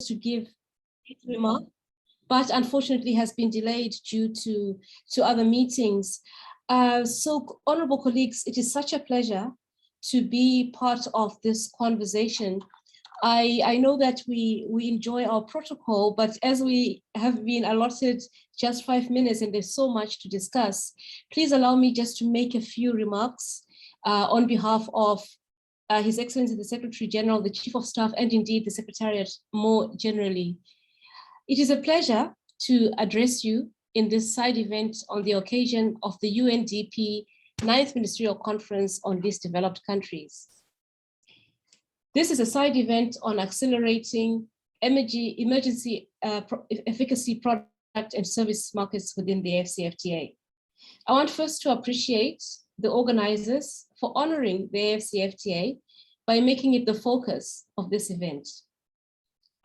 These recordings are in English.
to give his remark, but unfortunately has been delayed due to other meetings. So, honorable colleagues, it is such a pleasure to be part of this conversation. I know that we enjoy our protocol, but as we have been allotted just 5 minutes and there's so much to discuss, please allow me just to make a few remarks on behalf of His Excellency the Secretary General, the Chief of Staff, and indeed the Secretariat more generally. It is a pleasure to address you in this side event on the occasion of the UNDP 9th Ministerial Conference on Least Developed Countries. This is a side event on accelerating emergency efficacy product and service markets within the AfCFTA. I want first to appreciate the organizers for honoring the AfCFTA by making it the focus of this event.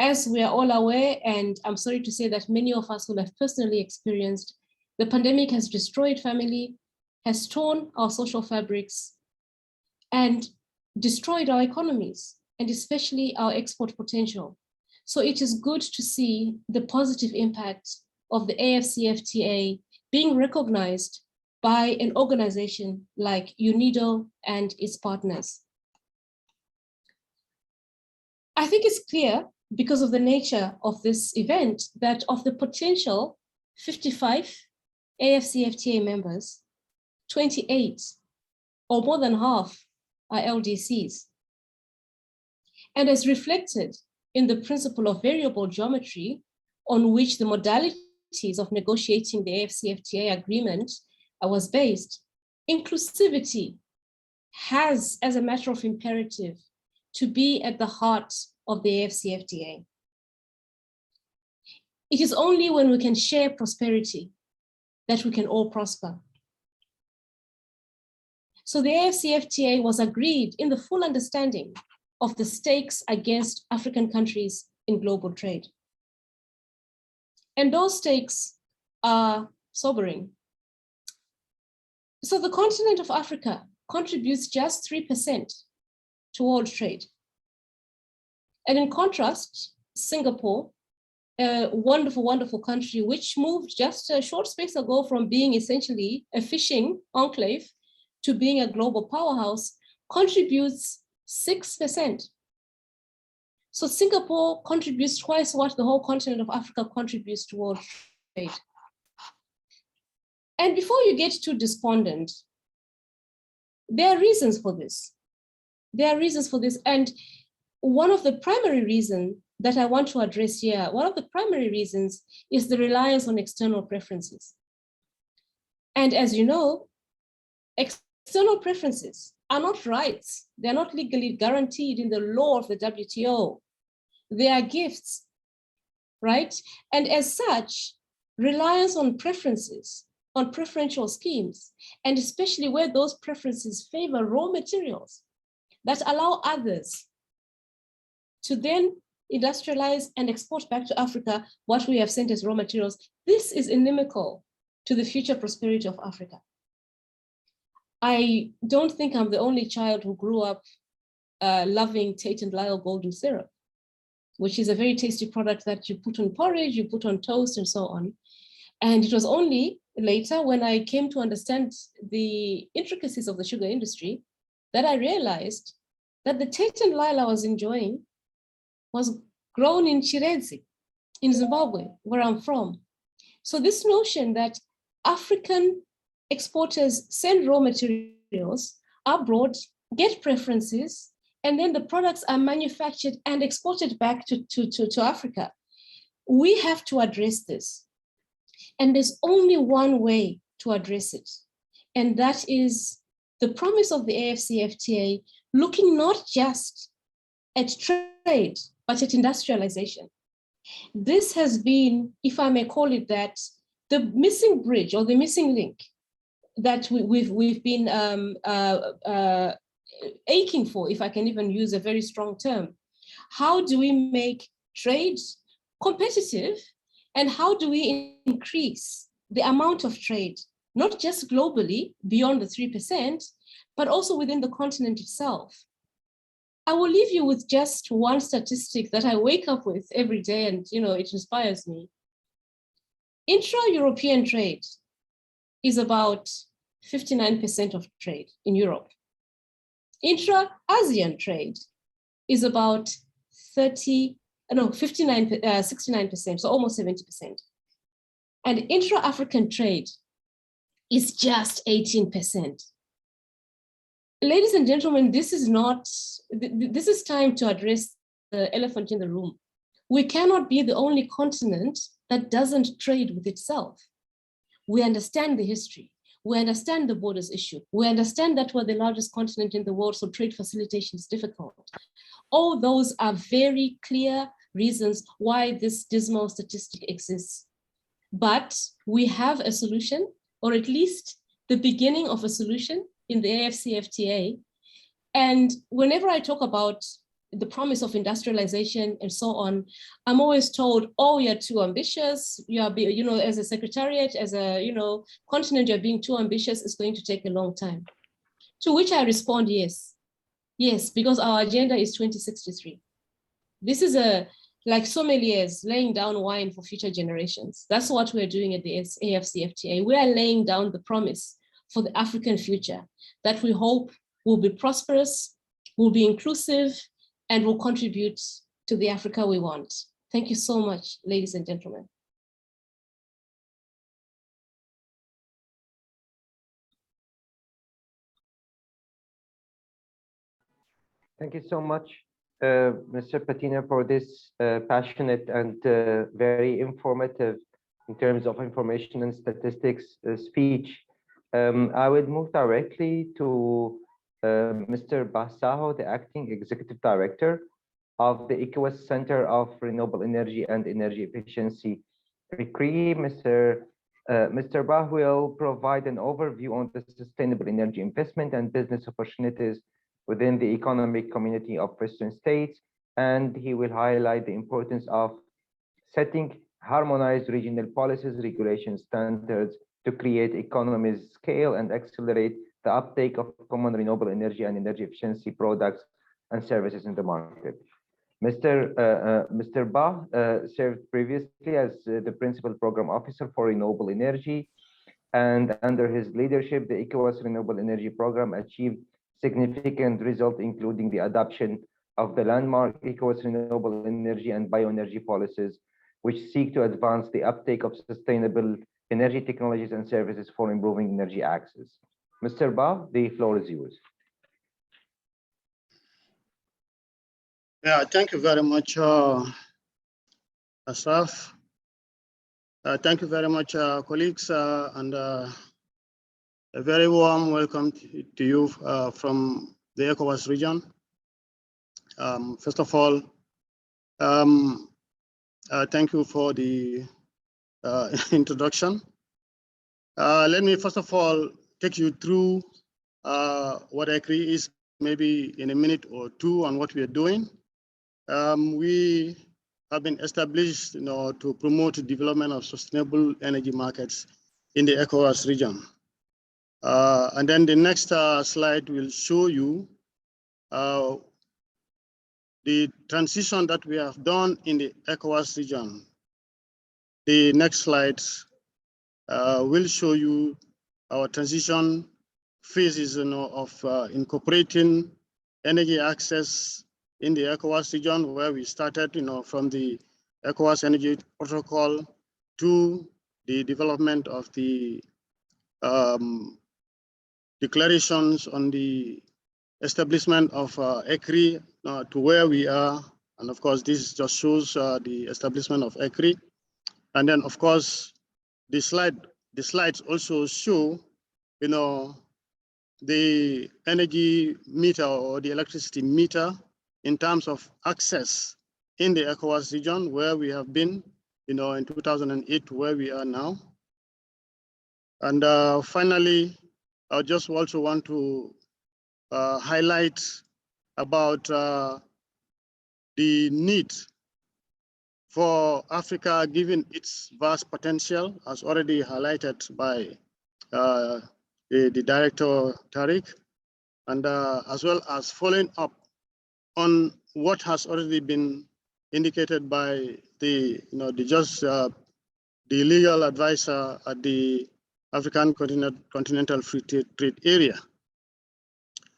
As we are all aware, and I'm sorry to say that many of us will have personally experienced, the pandemic has destroyed family, has torn our social fabrics, and destroyed our economies, and especially our export potential. So it is good to see the positive impact of the AfCFTA being recognized by an organization like UNIDO and its partners. I think it's clear, because of the nature of this event, that of the potential 55 AfCFTA members, 28 or more than half are LDCs. And as reflected in the principle of variable geometry, on which the modalities of negotiating the AfCFTA agreement was based, inclusivity has, as a matter of imperative, to be at the heart of the AfCFTA. It is only when we can share prosperity that we can all prosper. So the AfCFTA was agreed in the full understanding of the stakes against African countries in global trade. And those stakes are sobering. So the continent of Africa contributes just 3% to world trade. And in contrast, Singapore, a wonderful, wonderful country, which moved just a short space ago from being essentially a fishing enclave to being a global powerhouse, contributes 6%. So Singapore contributes twice what the whole continent of Africa contributes to world trade. And before you get too despondent, there are reasons for this. There are reasons for this. And one of the primary reasons that I want to address here, one of the primary reasons is the reliance on external preferences. And as you know, external preferences are not rights. They're not legally guaranteed in the law of the WTO. They are gifts, right? And as such, reliance on preferences, on preferential schemes, and especially where those preferences favor raw materials that allow others to then industrialize and export back to Africa what we have sent as raw materials. This is inimical to the future prosperity of Africa. I don't think I'm the only child who grew up loving Tate and Lyle golden syrup, which is a very tasty product that you put on porridge, you put on toast, and so on. And it was only later, when I came to understand the intricacies of the sugar industry, that I realized that the Tate and Lyle I was enjoying was grown in Chirezi, in Zimbabwe, where I'm from. So this notion that African exporters send raw materials abroad, get preferences, and then the products are manufactured and exported back to Africa. We have to address this. And there's only one way to address it. And that is the promise of the AfCFTA, looking not just at trade, but at industrialization. This has been, if I may call it that, the missing bridge or the missing link that we've been aching for, if I can even use a very strong term. How do we make trade competitive, and how do we increase the amount of trade, not just globally beyond the 3%, but also within the continent itself? I will leave you with just one statistic that I wake up with every day, and it inspires me. Intra-European trade is about 59% of trade in Europe. Intra-ASEAN trade is about 69%, so almost 70%. And intra-African trade is just 18%. Ladies and gentlemen, this is time to address the elephant in the room. We cannot be the only continent that doesn't trade with itself. We understand the history. We understand the borders issue. We understand that we're the largest continent in the world, so trade facilitation is difficult. All those are very clear reasons why this dismal statistic exists. But we have a solution, or at least the beginning of a solution in the AfCFTA. And whenever I talk about the promise of industrialization and so on, I'm always told, oh, you're too ambitious. You are, as a secretariat, as a, continent, you're being too ambitious. It's going to take a long time. To which I respond, yes. Yes, because our agenda is 2063. This is like sommeliers laying down wine for future generations. That's what we're doing at the AfCFTA. We are laying down the promise for the African future that we hope will be prosperous, will be inclusive, and will contribute to the Africa we want. Thank you so much, ladies and gentlemen. Thank you so much, Mr. Patina, for this passionate and very informative in terms of information and statistics speech. I would move directly to Mr. Basaho, the Acting Executive Director of the ECOWAS Center of Renewable Energy and Energy Efficiency. Mr. Bah will provide an overview on the sustainable energy investment and business opportunities within the economic community of Western states, and he will highlight the importance of setting harmonized regional policies, regulations, standards to create economies of scale and accelerate the uptake of common renewable energy and energy efficiency products and services in the market. Mr. Bah served previously as the Principal Program Officer for Renewable Energy, and under his leadership, the ECOWAS Renewable Energy Program achieved significant results, including the adoption of the landmark ECOWAS Renewable Energy and Bioenergy policies, which seek to advance the uptake of sustainable energy technologies and services for improving energy access. Mr. Bah, the floor is yours. Yeah, thank you very much, Asaf. Thank you very much, colleagues, and a very warm welcome to you from the ECOWAS region. First of all, thank you for the introduction. Let me first of all take you through what ECRI is, maybe in a minute or two, on what we are doing. We have been established, to promote the development of sustainable energy markets in the ECOWAS region. And then the next slide will show you the transition that we have done in the ECOWAS region. The next slide will show you our transition phases, of incorporating energy access in the ECOWAS region, where we started, from the ECOWAS Energy Protocol to the development of the declarations on the establishment of ECRI to where we are. And of course, this just shows the establishment of ECRI. And then, of course, the slides also show, the energy meter or the electricity meter in terms of access in the ECOWAS region, where we have been, in 2008 to where we are now. And finally, I just also want to highlight about the need for Africa, given its vast potential, as already highlighted by the Director, Tariq, and as well as following up on what has already been indicated by the legal advisor at the African Continental Free Trade Area.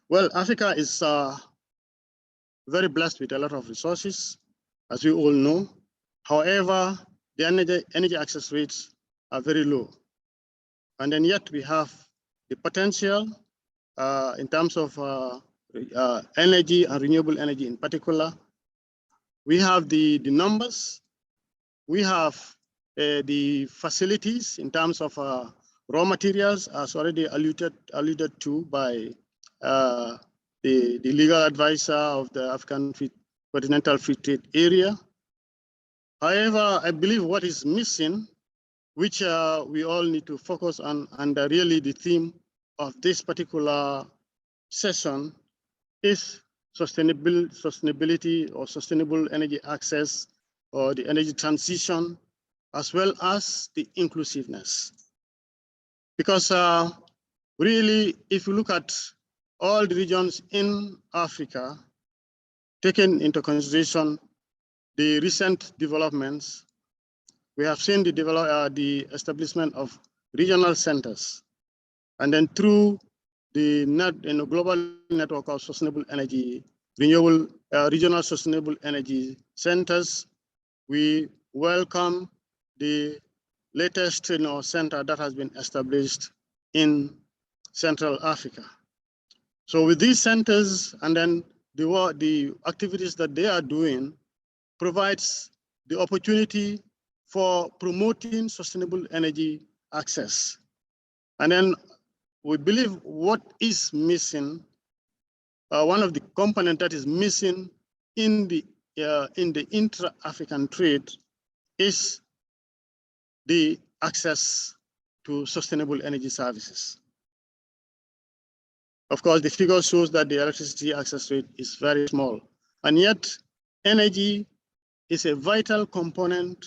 Well, Africa is very blessed with a lot of resources, as we all know. However, the energy access rates are very low. And then yet we have the potential in terms of energy and renewable energy in particular. We have the numbers, we have the facilities in terms of raw materials, as already alluded to by the legal advisor of the African Continental Free Trade Area. However, I believe what is missing, which we all need to focus on, and really the theme of this particular session is sustainability or sustainable energy access, or the energy transition, as well as the inclusiveness. Because really, if you look at all the regions in Africa, taken into consideration the recent developments, we have seen the establishment of regional centers, and then through the global network of sustainable energy, renewable regional sustainable energy centers, we welcome the latest center that has been established in Central Africa. So with these centers and then the activities that they are doing provides the opportunity for promoting sustainable energy access. And then we believe what is missing, one of the components that is missing in the intra-African trade is the access to sustainable energy services. Of course, the figure shows that the electricity access rate is very small, and yet energy is a vital component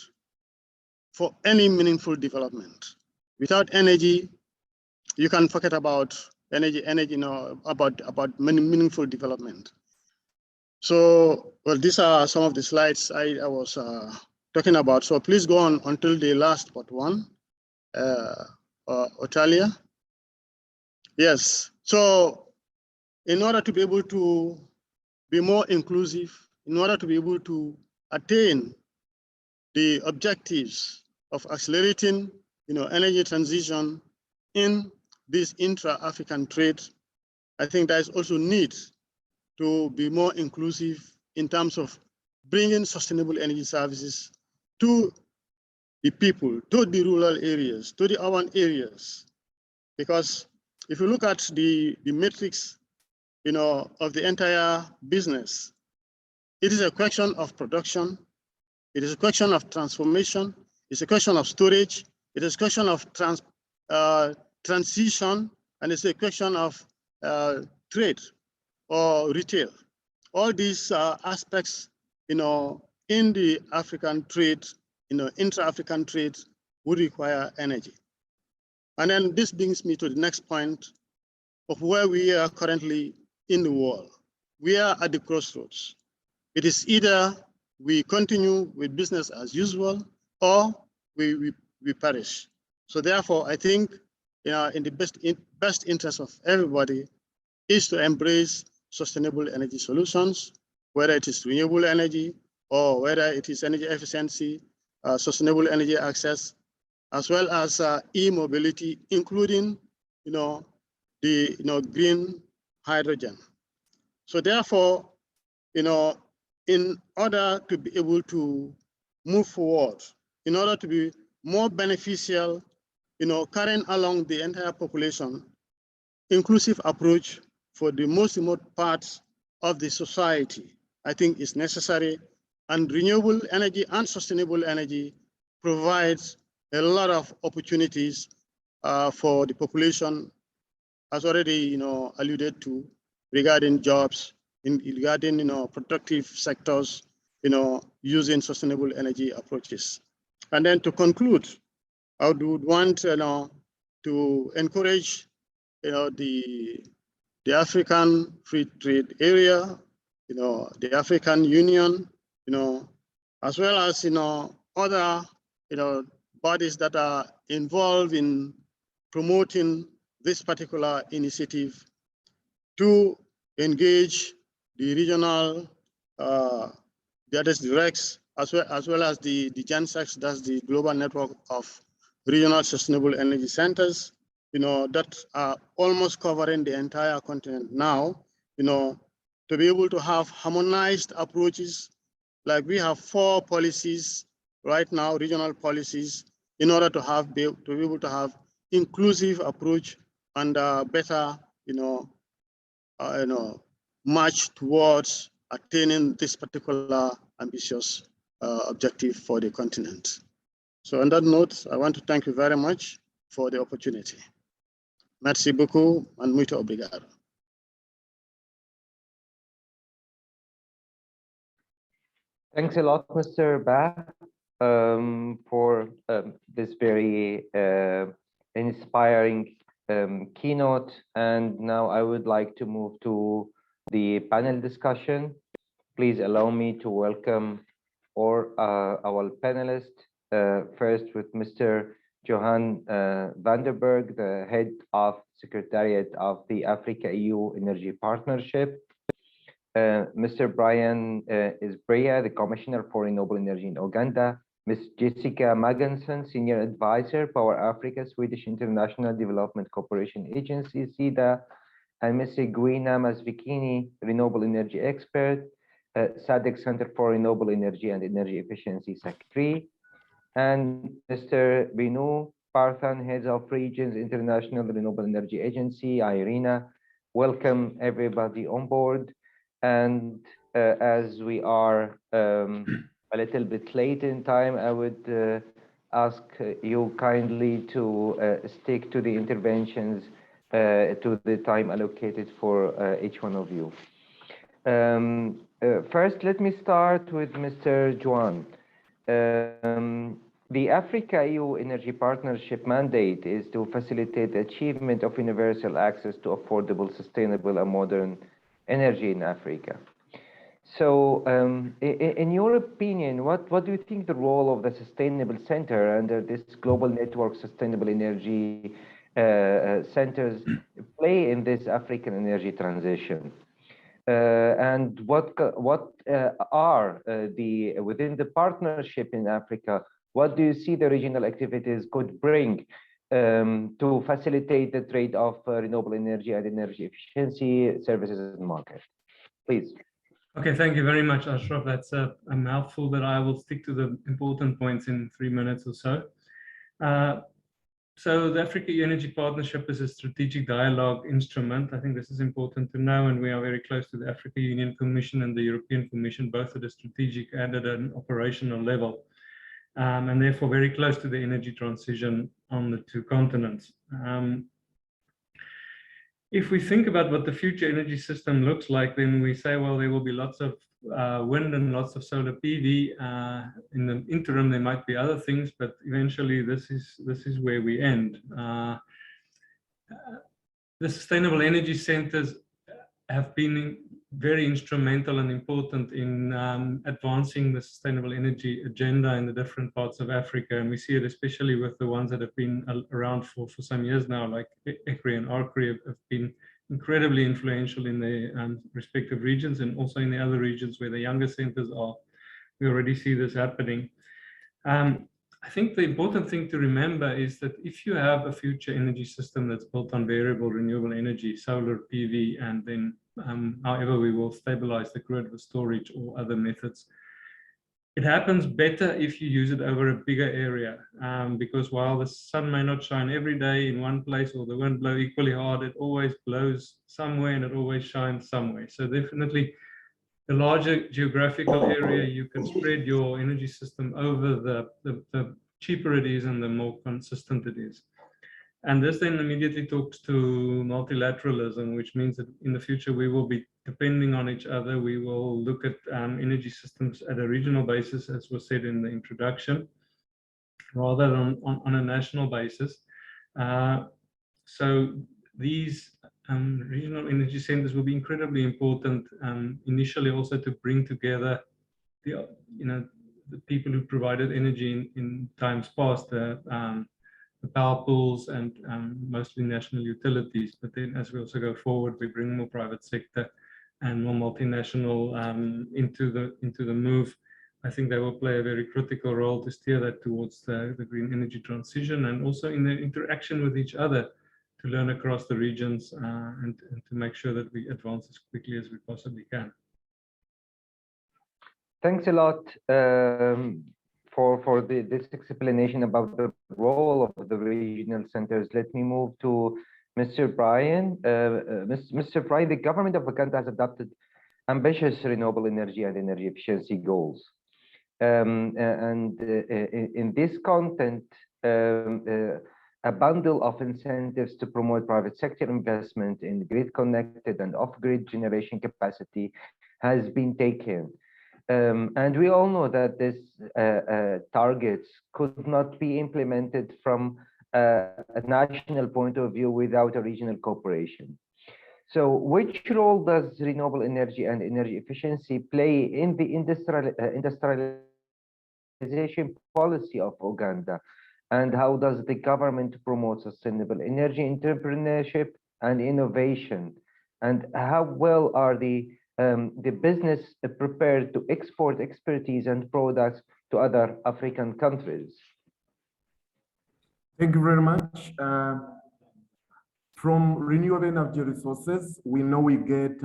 for any meaningful development. Without energy, you can forget about energy, about meaningful development. So, well, these are some of the slides I was talking about. So please go on until the last part one, Otalia. Yes, so in order to be able to be more inclusive, in order to be able to attain the objectives of accelerating energy transition in this intra-African trade, I think there is also need to be more inclusive in terms of bringing sustainable energy services to the people, to the rural areas, to the urban areas. Because if you look at the metrics of the entire business, it is a question of production, it is a question of transformation, it's a question of storage, it is a question of transition, and it's a question of trade or retail. All these aspects, in the African trade, intra-African trade would require energy. And then this brings me to the next point of where we are currently in the world. We are at the crossroads. It is either we continue with business as usual or we perish. So therefore, I think in the best interest of everybody is to embrace sustainable energy solutions, whether it is renewable energy or whether it is energy efficiency, sustainable energy access, as well as e-mobility, including the green hydrogen. So therefore, in order to be able to move forward, in order to be more beneficial, carrying along the entire population, inclusive approach for the most remote parts of the society, I think is necessary. And renewable energy and sustainable energy provides a lot of opportunities for the population, as already alluded to, regarding jobs, regarding productive sectors, using sustainable energy approaches. And then to conclude, I would want to encourage the African Free Trade Area the African Union, as well as, other, bodies that are involved in promoting this particular initiative to engage the regional, that is the REX, as well as the GenSex, that's the global network of regional sustainable energy centers, that are almost covering the entire continent now, to be able to have harmonized approaches. Like we have 4 policies right now, regional policies, in order to be able to have inclusive approach and better, march towards attaining this particular ambitious objective for the continent. So on that note, I want to thank you very much for the opportunity. Merci beaucoup and muito obrigado. Thanks a lot, Mr. Ba, for this very inspiring keynote. And now I would like to move to the panel discussion. Please allow me to welcome our panelists. First with Mr. Johan Vandenberg, the head of Secretariat of the Africa-EU Energy Partnership. Mr. Brian Isbrea, the Commissioner for Renewable Energy in Uganda. Ms. Jessica Magenson, Senior Advisor, Power Africa, Swedish International Development Cooperation Agency, SIDA. And Ms. Guina Masvikini, Renewable Energy Expert, SADC Center for Renewable Energy and Energy Efficiency Secretary. And Mr. Binu Parthan, Head of Regions, International Renewable Energy Agency, IRENA. Welcome everybody on board. And as we are a little bit late in time, I would ask you kindly to stick to the interventions to the time allocated for each one of you. First, let me start with Mr. Juan. The Africa-EU Energy Partnership mandate is to facilitate the achievement of universal access to affordable, sustainable, and modern energy in Africa. So, in your opinion, what do you think the role of the Sustainable Center under this global network sustainable energy centers play in this African energy transition? And what are within the partnership in Africa, what do you see the regional activities could bring to facilitate the trade of renewable energy and energy efficiency services and market? Please. Okay, thank you very much, Ashraf. That's a mouthful, but I will stick to the important points in 3 minutes or so. So the Africa Energy Partnership is a strategic dialogue instrument. I think this is important to know, and we are very close to the African Union Commission and the European Commission, both at a strategic and at an operational level, and therefore very close to the energy transition on the 2 continents. If we think about what the future energy system looks like, then we say, well, there will be lots of wind and lots of solar PV. In the interim, there might be other things, but eventually this is where we end. The sustainable energy centers have been very instrumental and important in advancing the sustainable energy agenda in the different parts of Africa. And we see it especially with the ones that have been around for some years now, like ECRI and ARCRI have been incredibly influential in the respective regions, and also in the other regions where the younger centers are. We already see this happening. I think the important thing to remember is that if you have a future energy system that's built on variable renewable energy, solar, PV, and then however we will stabilize the grid with storage or other methods, it happens better if you use it over a bigger area, because while the sun may not shine every day in one place or the wind blow equally hard, it always blows somewhere and it always shines somewhere. So definitely the larger geographical area you can spread your energy system over, the cheaper it is and the more consistent it is. And this then immediately talks to multilateralism, which means that in the future we will be depending on each other. We will look at energy systems at a regional basis, as was said in the introduction, rather than on a national basis. So these regional energy centers will be incredibly important, initially also to bring together the, the people who provided energy in times past, the power pools and mostly national utilities. But then as we also go forward, we bring more private sector and more multinational into the move. I think they will play a very critical role to steer that towards the green energy transition, and also in the interaction with each other to learn across the regions and to make sure that we advance as quickly as we possibly can. Thanks a lot for this explanation about the role of the regional centers. Let me move to Mr. Brian. Mr. Brian, the government of Uganda has adopted ambitious renewable energy and energy efficiency goals. In this content, a bundle of incentives to promote private sector investment in grid-connected and off-grid generation capacity has been taken. And we all know that these targets could not be implemented from a national point of view without a regional cooperation. So which role does renewable energy and energy efficiency play in the industrialization policy of Uganda? And how does the government promote sustainable energy entrepreneurship and innovation? And how well are the business prepared to export expertise and products to other African countries? Thank you very much. From renewable energy resources, we know we get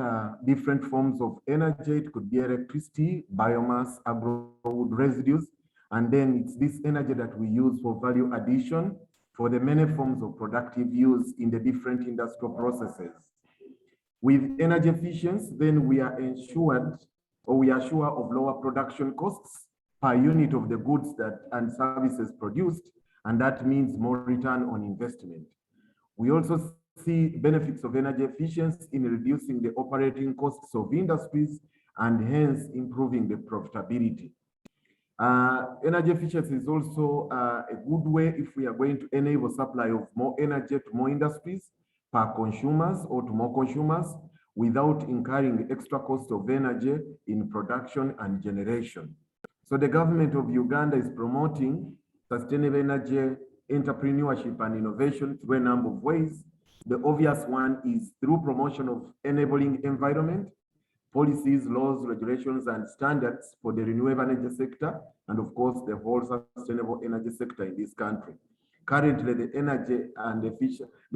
different forms of energy. It could be electricity, biomass, agro-wood residues, and then it's this energy that we use for value addition for the many forms of productive use in the different industrial processes. With energy efficiency, then we are ensured, or we are sure of lower production costs per unit of the goods and services produced, and that means more return on investment. We also see benefits of energy efficiency in reducing the operating costs of industries and hence improving the profitability. Energy efficiency is also a good way if we are going to enable supply of more energy to more industries per consumers or to more consumers without incurring the extra cost of energy in production and generation. So the government of Uganda is promoting sustainable energy entrepreneurship and innovation through a number of ways. The obvious one is through promotion of enabling environment, policies, laws, regulations, and standards for the renewable energy sector, and of course, the whole sustainable energy sector in this country. Currently, the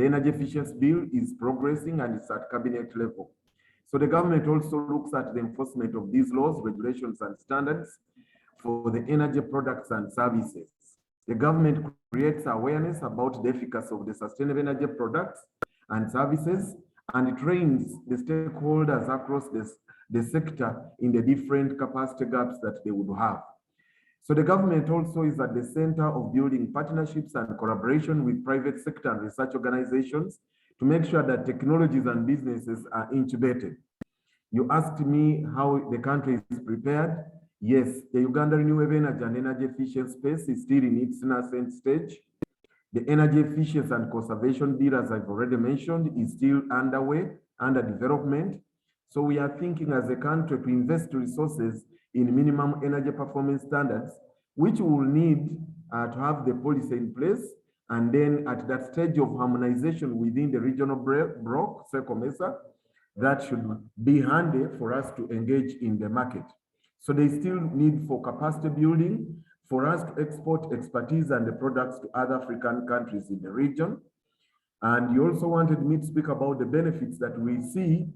energy efficiency bill is progressing and it's at cabinet level. So the government also looks at the enforcement of these laws, regulations, and standards for the energy products and services. The government creates awareness about the efficacy of the sustainable energy products and services and trains the stakeholders across the sector in the different capacity gaps that they would have. So the government also is at the center of building partnerships and collaboration with private sector and research organizations to make sure that technologies and businesses are incubated. You asked me how the country is prepared. Yes, the Uganda renewable energy and energy efficient space is still in its nascent stage. The energy efficiency and conservation bill, as I've already mentioned, is still underway, under development. So we are thinking as a country to invest resources in minimum energy performance standards, which will need to have the policy in place. And then at that stage of harmonization within the regional bloc, COMESA, that should be handy for us to engage in the market. So there is still need for capacity building for us to export expertise and the products to other African countries in the region. And you also wanted me to speak about the benefits that we see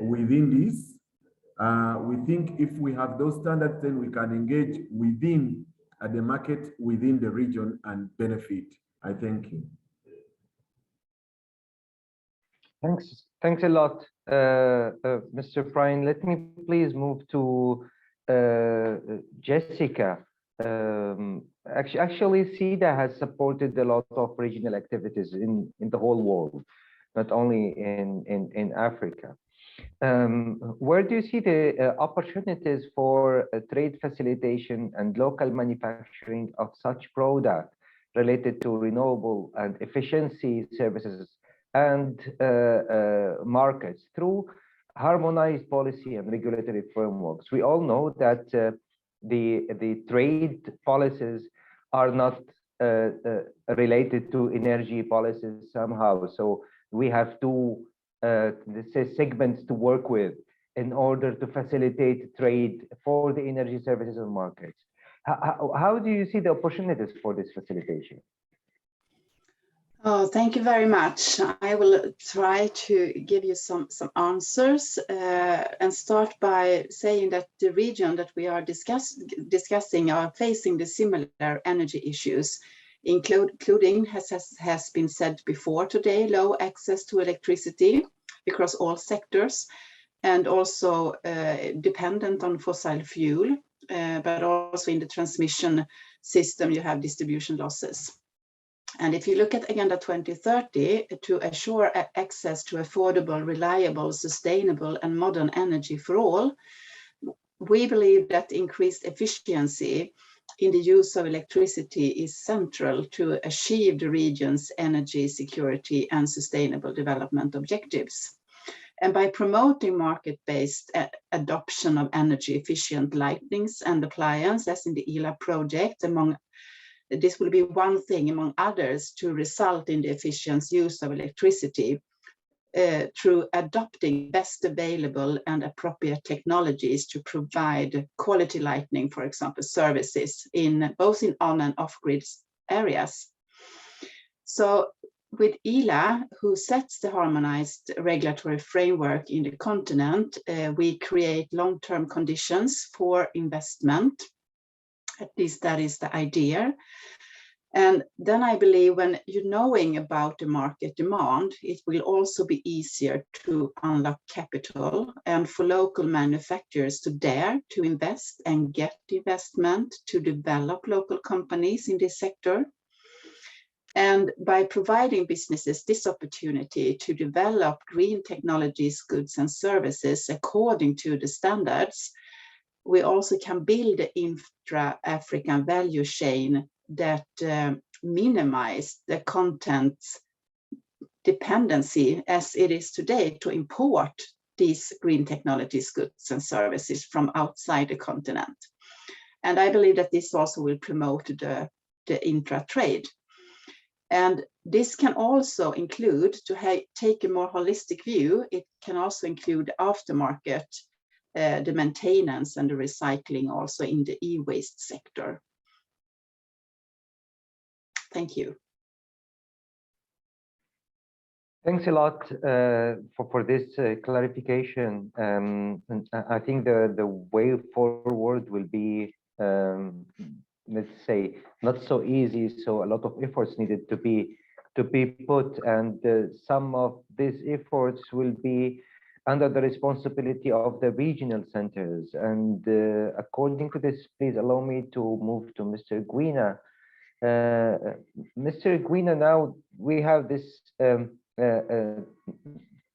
within this. We think if we have those standards, then we can engage within the market, within the region and benefit. I thank you. Thanks a lot, Mr. Brian. Let me please move to Jessica. Actually, SIDA has supported a lot of regional activities in the whole world, not only in Africa. Where do you see the opportunities for trade facilitation and local manufacturing of such products related to renewable and efficiency services and markets through harmonized policy and regulatory frameworks. We all know that the trade policies are not related to energy policies somehow. So we have two let's say segments to work with in order to facilitate trade for the energy services and markets. How do you see the opportunities for this facilitation? Oh, thank you very much. I will try to give you some answers and start by saying that the region that we are discussing are facing the similar energy issues, including, has been said before today, low access to electricity across all sectors, and also dependent on fossil fuel, but also in the transmission system you have distribution losses. And if you look at Agenda 2030, to assure access to affordable, reliable, sustainable, and modern energy for all, we believe that increased efficiency in the use of electricity is central to achieve the region's energy security and sustainable development objectives. And by promoting market-based adoption of energy efficient lightings and appliances, as in the ELA project, this will be one thing among others to result in the efficient use of electricity through adopting best available and appropriate technologies to provide quality lighting, for example, services in both in on and off-grid areas. So with ELA, who sets the harmonized regulatory framework in the continent, we create long-term conditions for investment. At least that is the idea. And then I believe when you're knowing about the market demand, it will also be easier to unlock capital and for local manufacturers to dare to invest and get investment to develop local companies in this sector. And by providing businesses this opportunity to develop green technologies, goods and services according to the standards, we also can build an intra-African value chain that minimize the content's dependency as it is today to import these green technologies, goods and services from outside the continent. And I believe that this also will promote the intra-trade. And this can also include, to take a more holistic view, it can also include aftermarket, the maintenance and the recycling also in the e-waste sector. Thank you. Thanks a lot for this clarification. And I think the way forward will be, let's say, not so easy. So a lot of efforts needed to be put, and some of these efforts will be under the responsibility of the regional centers. And according to this, please allow me to move to Mr. Guina. Mr. Guina, now we have this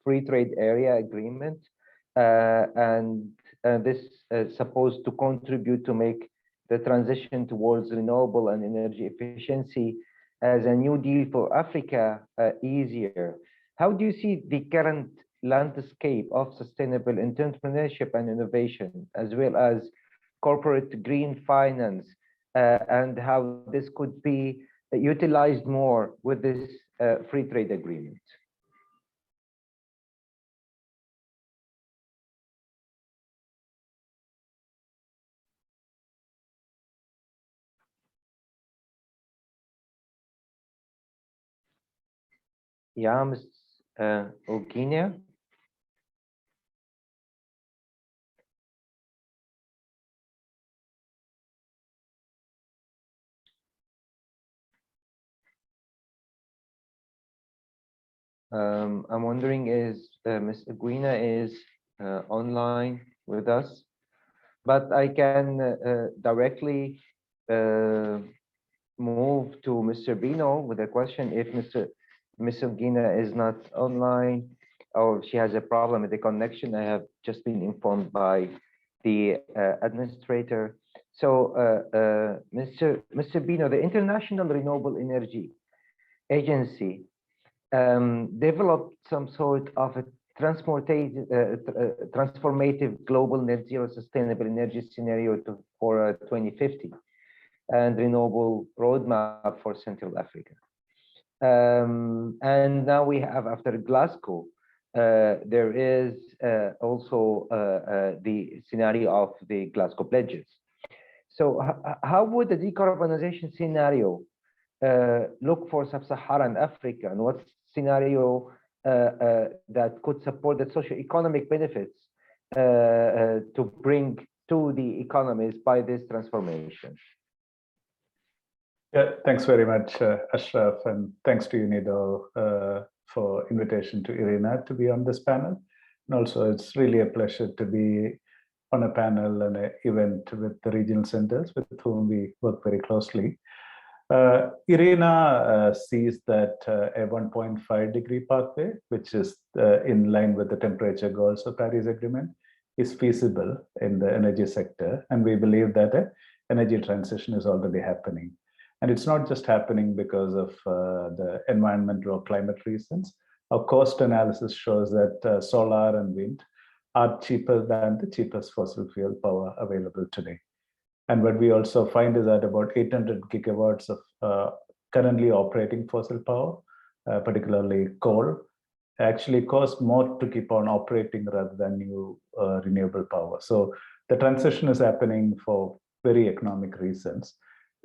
free trade area agreement, and this is supposed to contribute to make the transition towards renewable and energy efficiency as a new deal for Africa easier. How do you see the current landscape of sustainable entrepreneurship and innovation, as well as corporate green finance, and how this could be utilized more with this free trade agreement? Yeah, Ms. Ogenia. I'm wondering is Ms. Aguina is online with us, but I can directly move to Mr. Bino with a question if Ms. Aguina is not online or she has a problem with the connection. I have just been informed by the administrator. So Mr. Bino, the International Renewable Energy Agency developed some sort of a transformative global net zero sustainable energy scenario for 2050 and renewable roadmap for Central Africa. And now we have, after Glasgow, there is also the scenario of the Glasgow pledges. So how would the decarbonization scenario look for sub-Saharan Africa, and what scenario that could support the socio-economic benefits to bring to the economies by this transformation? Yeah, thanks very much, Ashraf, and thanks to UNIDO for invitation to Irina to be on this panel. And also, it's really a pleasure to be on a panel and an event with the regional centers with whom we work very closely. Irina sees that a 1.5 degree pathway, which is in line with the temperature goals of Paris Agreement, is feasible in the energy sector. And we believe that the energy transition is already happening. And it's not just happening because of the environmental or climate reasons. Our cost analysis shows that solar and wind are cheaper than the cheapest fossil fuel power available today. And what we also find is that about 800 gigawatts of currently operating fossil power, particularly coal, actually cost more to keep on operating rather than new renewable power. So the transition is happening for very economic reasons.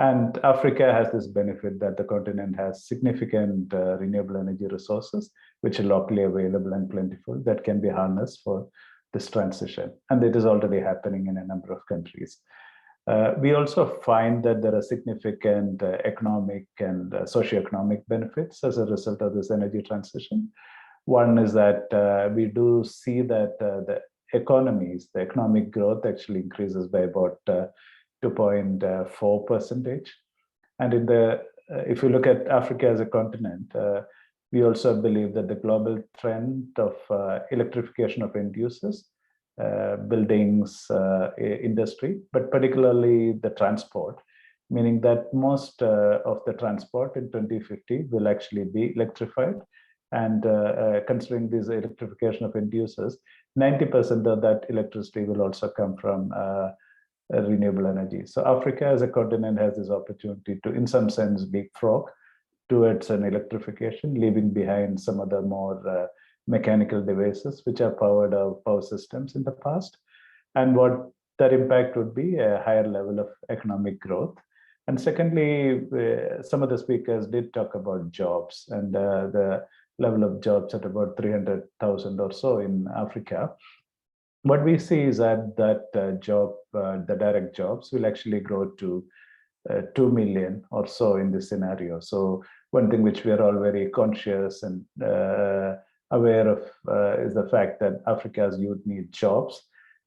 And Africa has this benefit that the continent has significant renewable energy resources, which are locally available and plentiful, that can be harnessed for this transition. And it is already happening in a number of countries. We also find that there are significant economic and socioeconomic benefits as a result of this energy transition. One is that we do see that the economic growth actually increases by about 2.4%. And in if you look at Africa as a continent, we also believe that the global trend of electrification of end users, buildings, industry, but particularly the transport, meaning that most of the transport in 2050 will actually be electrified. And considering this electrification of end users, 90% of that electricity will also come from renewable energy. So Africa as a continent has this opportunity to, in some sense, leapfrog towards an electrification, leaving behind some other more mechanical devices which have powered our power systems in the past. And what that impact would be a higher level of economic growth. And secondly, some of the speakers did talk about jobs and the level of jobs at about 300,000 or so in Africa. What we see is that the direct jobs will actually grow to 2 million or so in this scenario. So one thing which we are all very conscious and aware of is the fact that Africa's youth need jobs,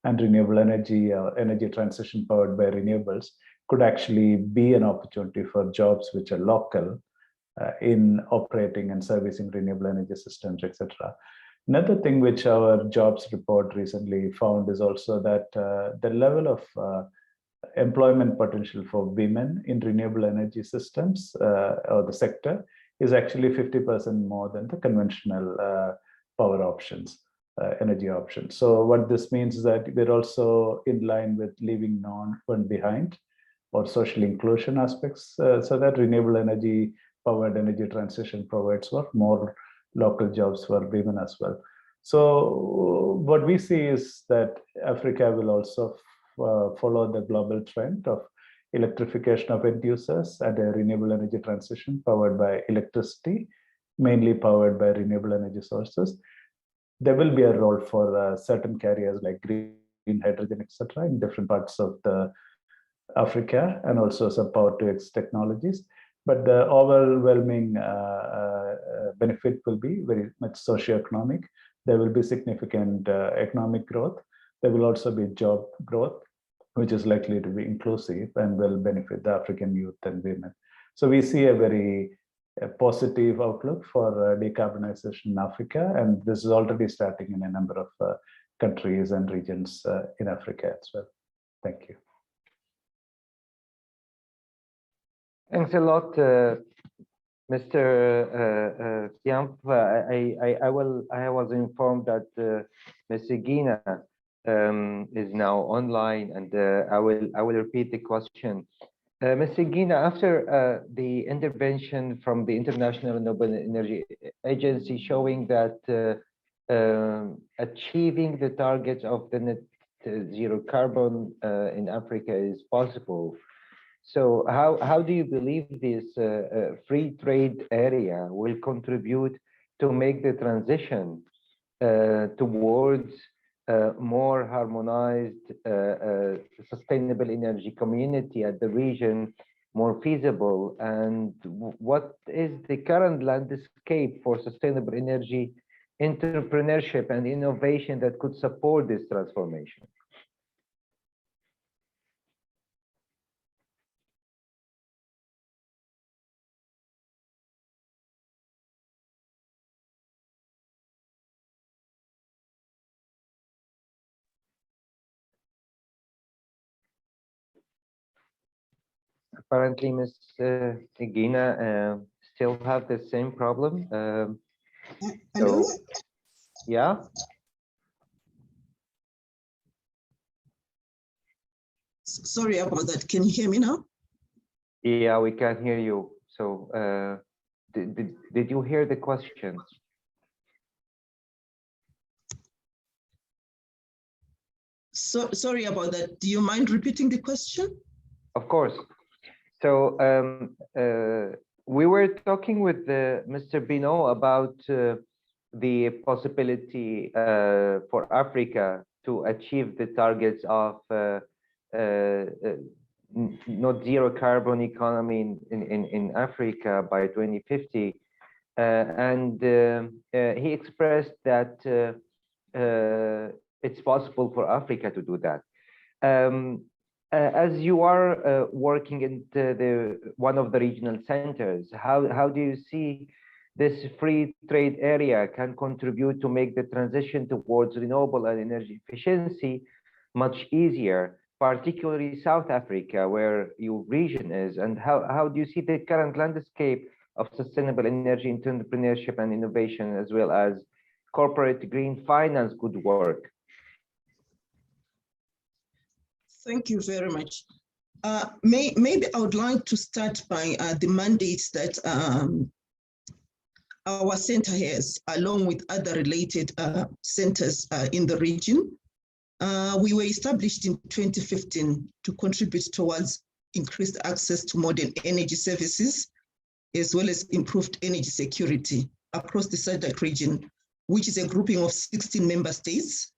and renewable energy or energy transition powered by renewables could actually be an opportunity for jobs which are local in operating and servicing renewable energy systems, etc. Another thing which our jobs report recently found is also that the level of employment potential for women in renewable energy systems or the sector is actually 50% more than the conventional power options, energy options. So what this means is that we're also in line with leaving no one behind or social inclusion aspects, so that renewable energy powered energy transition provides for more local jobs for women as well. So what we see is that Africa will also follow the global trend of electrification of end users and a renewable energy transition powered by electricity, mainly powered by renewable energy sources. There will be a role for certain carriers like green hydrogen, etc., in different parts of Africa, and also some power-to-X technologies. But the overwhelming benefit will be very much socioeconomic. There will be significant economic growth. There will also be job growth, which is likely to be inclusive and will benefit the African youth and women. So we see a very positive outlook for decarbonization in Africa, and this is already starting in a number of countries and regions in Africa as well. Thank you. Thanks a lot, Mr. Kiamp, I was informed that Ms. Gina is now online, and I will repeat the question. Ms. Gina, after the intervention from the International Renewable Energy Agency showing that achieving the targets of the net zero carbon in Africa is possible, so how do you believe this free trade area will contribute to make the transition towards more harmonized sustainable energy community at the region more feasible? And what is the current landscape for sustainable energy entrepreneurship and innovation that could support this transformation? Apparently, Ms. Gina still have the same problem. Hello? So, yeah. Sorry about that. Can you hear me now? Yeah, we can hear you. So, did you hear the question? Sorry about that. Do you mind repeating the question? Of course. So we were talking with Mr. Bino about the possibility for Africa to achieve the targets of not zero carbon economy in Africa by 2050. And he expressed that it's possible for Africa to do that. As you are working in one of the regional centers, how do you see this free trade area can contribute to make the transition towards renewable and energy efficiency much easier, particularly South Africa, where your region is? And how do you see the current landscape of sustainable energy entrepreneurship and innovation, as well as corporate green finance could work? Thank you very much. Maybe I would like to start by the mandates that our center has, along with other related centers in the region. We were established in 2015 to contribute towards increased access to modern energy services, as well as improved energy security across the SADC region, which is a grouping of 16 member states.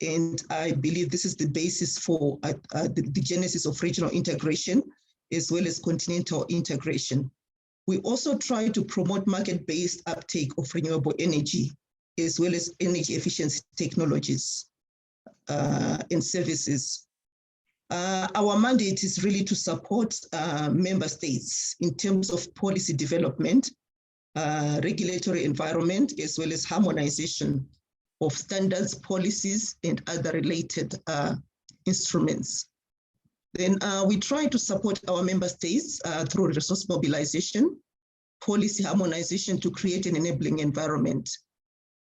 And I believe this is the basis for the genesis of regional integration, as well as continental integration. We also try to promote market-based uptake of renewable energy, as well as energy efficiency technologies and services. Our mandate is really to support member states in terms of policy development, regulatory environment, as well as harmonization of standards, policies, and other related instruments. Then we try to support our member states through resource mobilization, policy harmonization to create an enabling environment,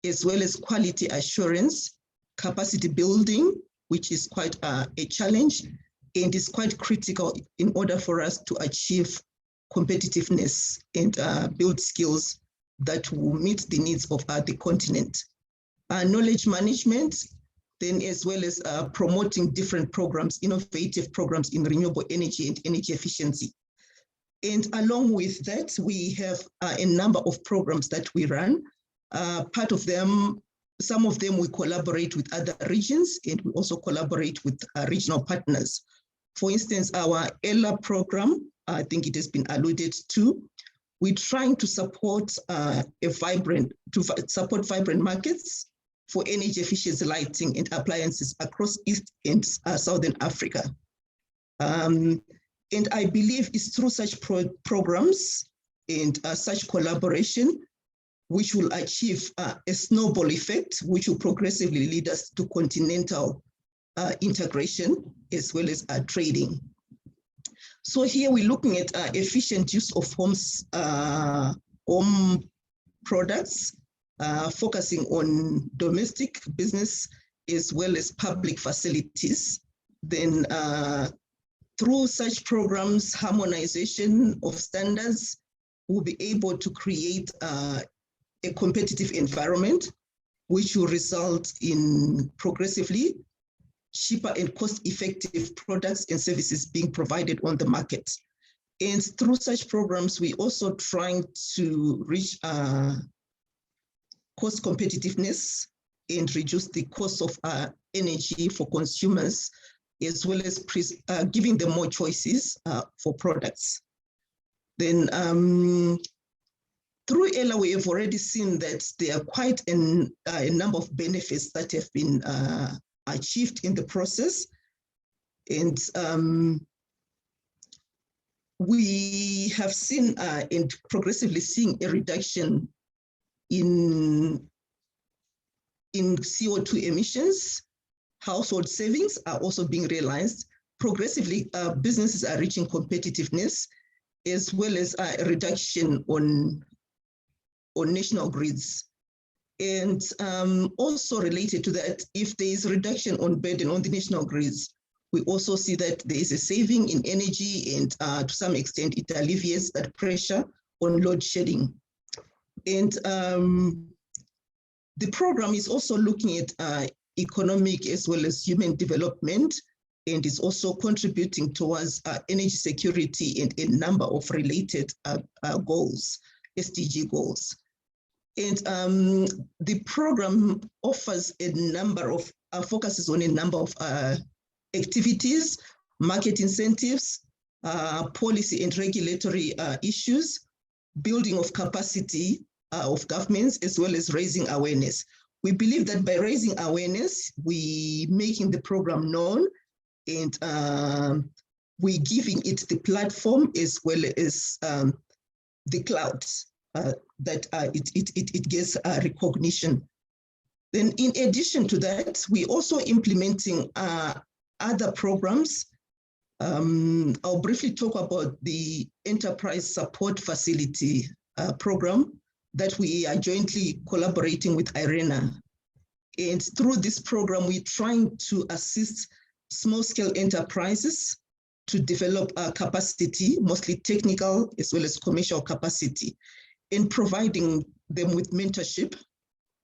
as well as quality assurance, capacity building, which is quite a challenge and is quite critical in order for us to achieve competitiveness and build skills that will meet the needs of the continent. Knowledge management, then as well as promoting different programs, innovative programs in renewable energy and energy efficiency. And along with that, we have a number of programs that we run. Part of them, some of them we collaborate with other regions, and we also collaborate with regional partners. For instance, our ELA program, I think it has been alluded to. We're trying to support vibrant markets for energy efficiency lighting and appliances across East and Southern Africa. And I believe it's through such programs and such collaboration which will achieve a snowball effect, which will progressively lead us to continental integration as well as trading. So here we're looking at efficient use of home products, focusing on domestic business as well as public facilities. Then through such programs, harmonization of standards will be able to create a competitive environment, which will result in progressively cheaper and cost-effective products and services being provided on the market. And through such programs, we also trying to reach cost competitiveness and reduce the cost of energy for consumers, as well as giving them more choices for products. Then through ELA, we have already seen that there are quite a number of benefits that have been achieved in the process. And we have seen and progressively seeing a reduction in CO2 emissions. Household savings are also being realized. Progressively, businesses are reaching competitiveness, as well as a reduction on national grids. And also related to that, if there is a reduction on burden on the national grids, we also see that there is a saving in energy, and to some extent it alleviates that pressure on load shedding. And the program is also looking at economic as well as human development, and is also contributing towards energy security and a number of related goals, SDG goals. And the program offers a number of, focuses on a number of activities, market incentives, policy and regulatory issues, building of capacity of governments, as well as raising awareness. We believe that by raising awareness, we making the program known, and we giving it the platform as well as the cloud that it gets recognition. Then in addition to that, we also implementing other programs. I'll briefly talk about the Enterprise Support Facility program that we are jointly collaborating with IRENA. And through this program, we're trying to assist small-scale enterprises to develop capacity, mostly technical as well as commercial capacity, and providing them with mentorship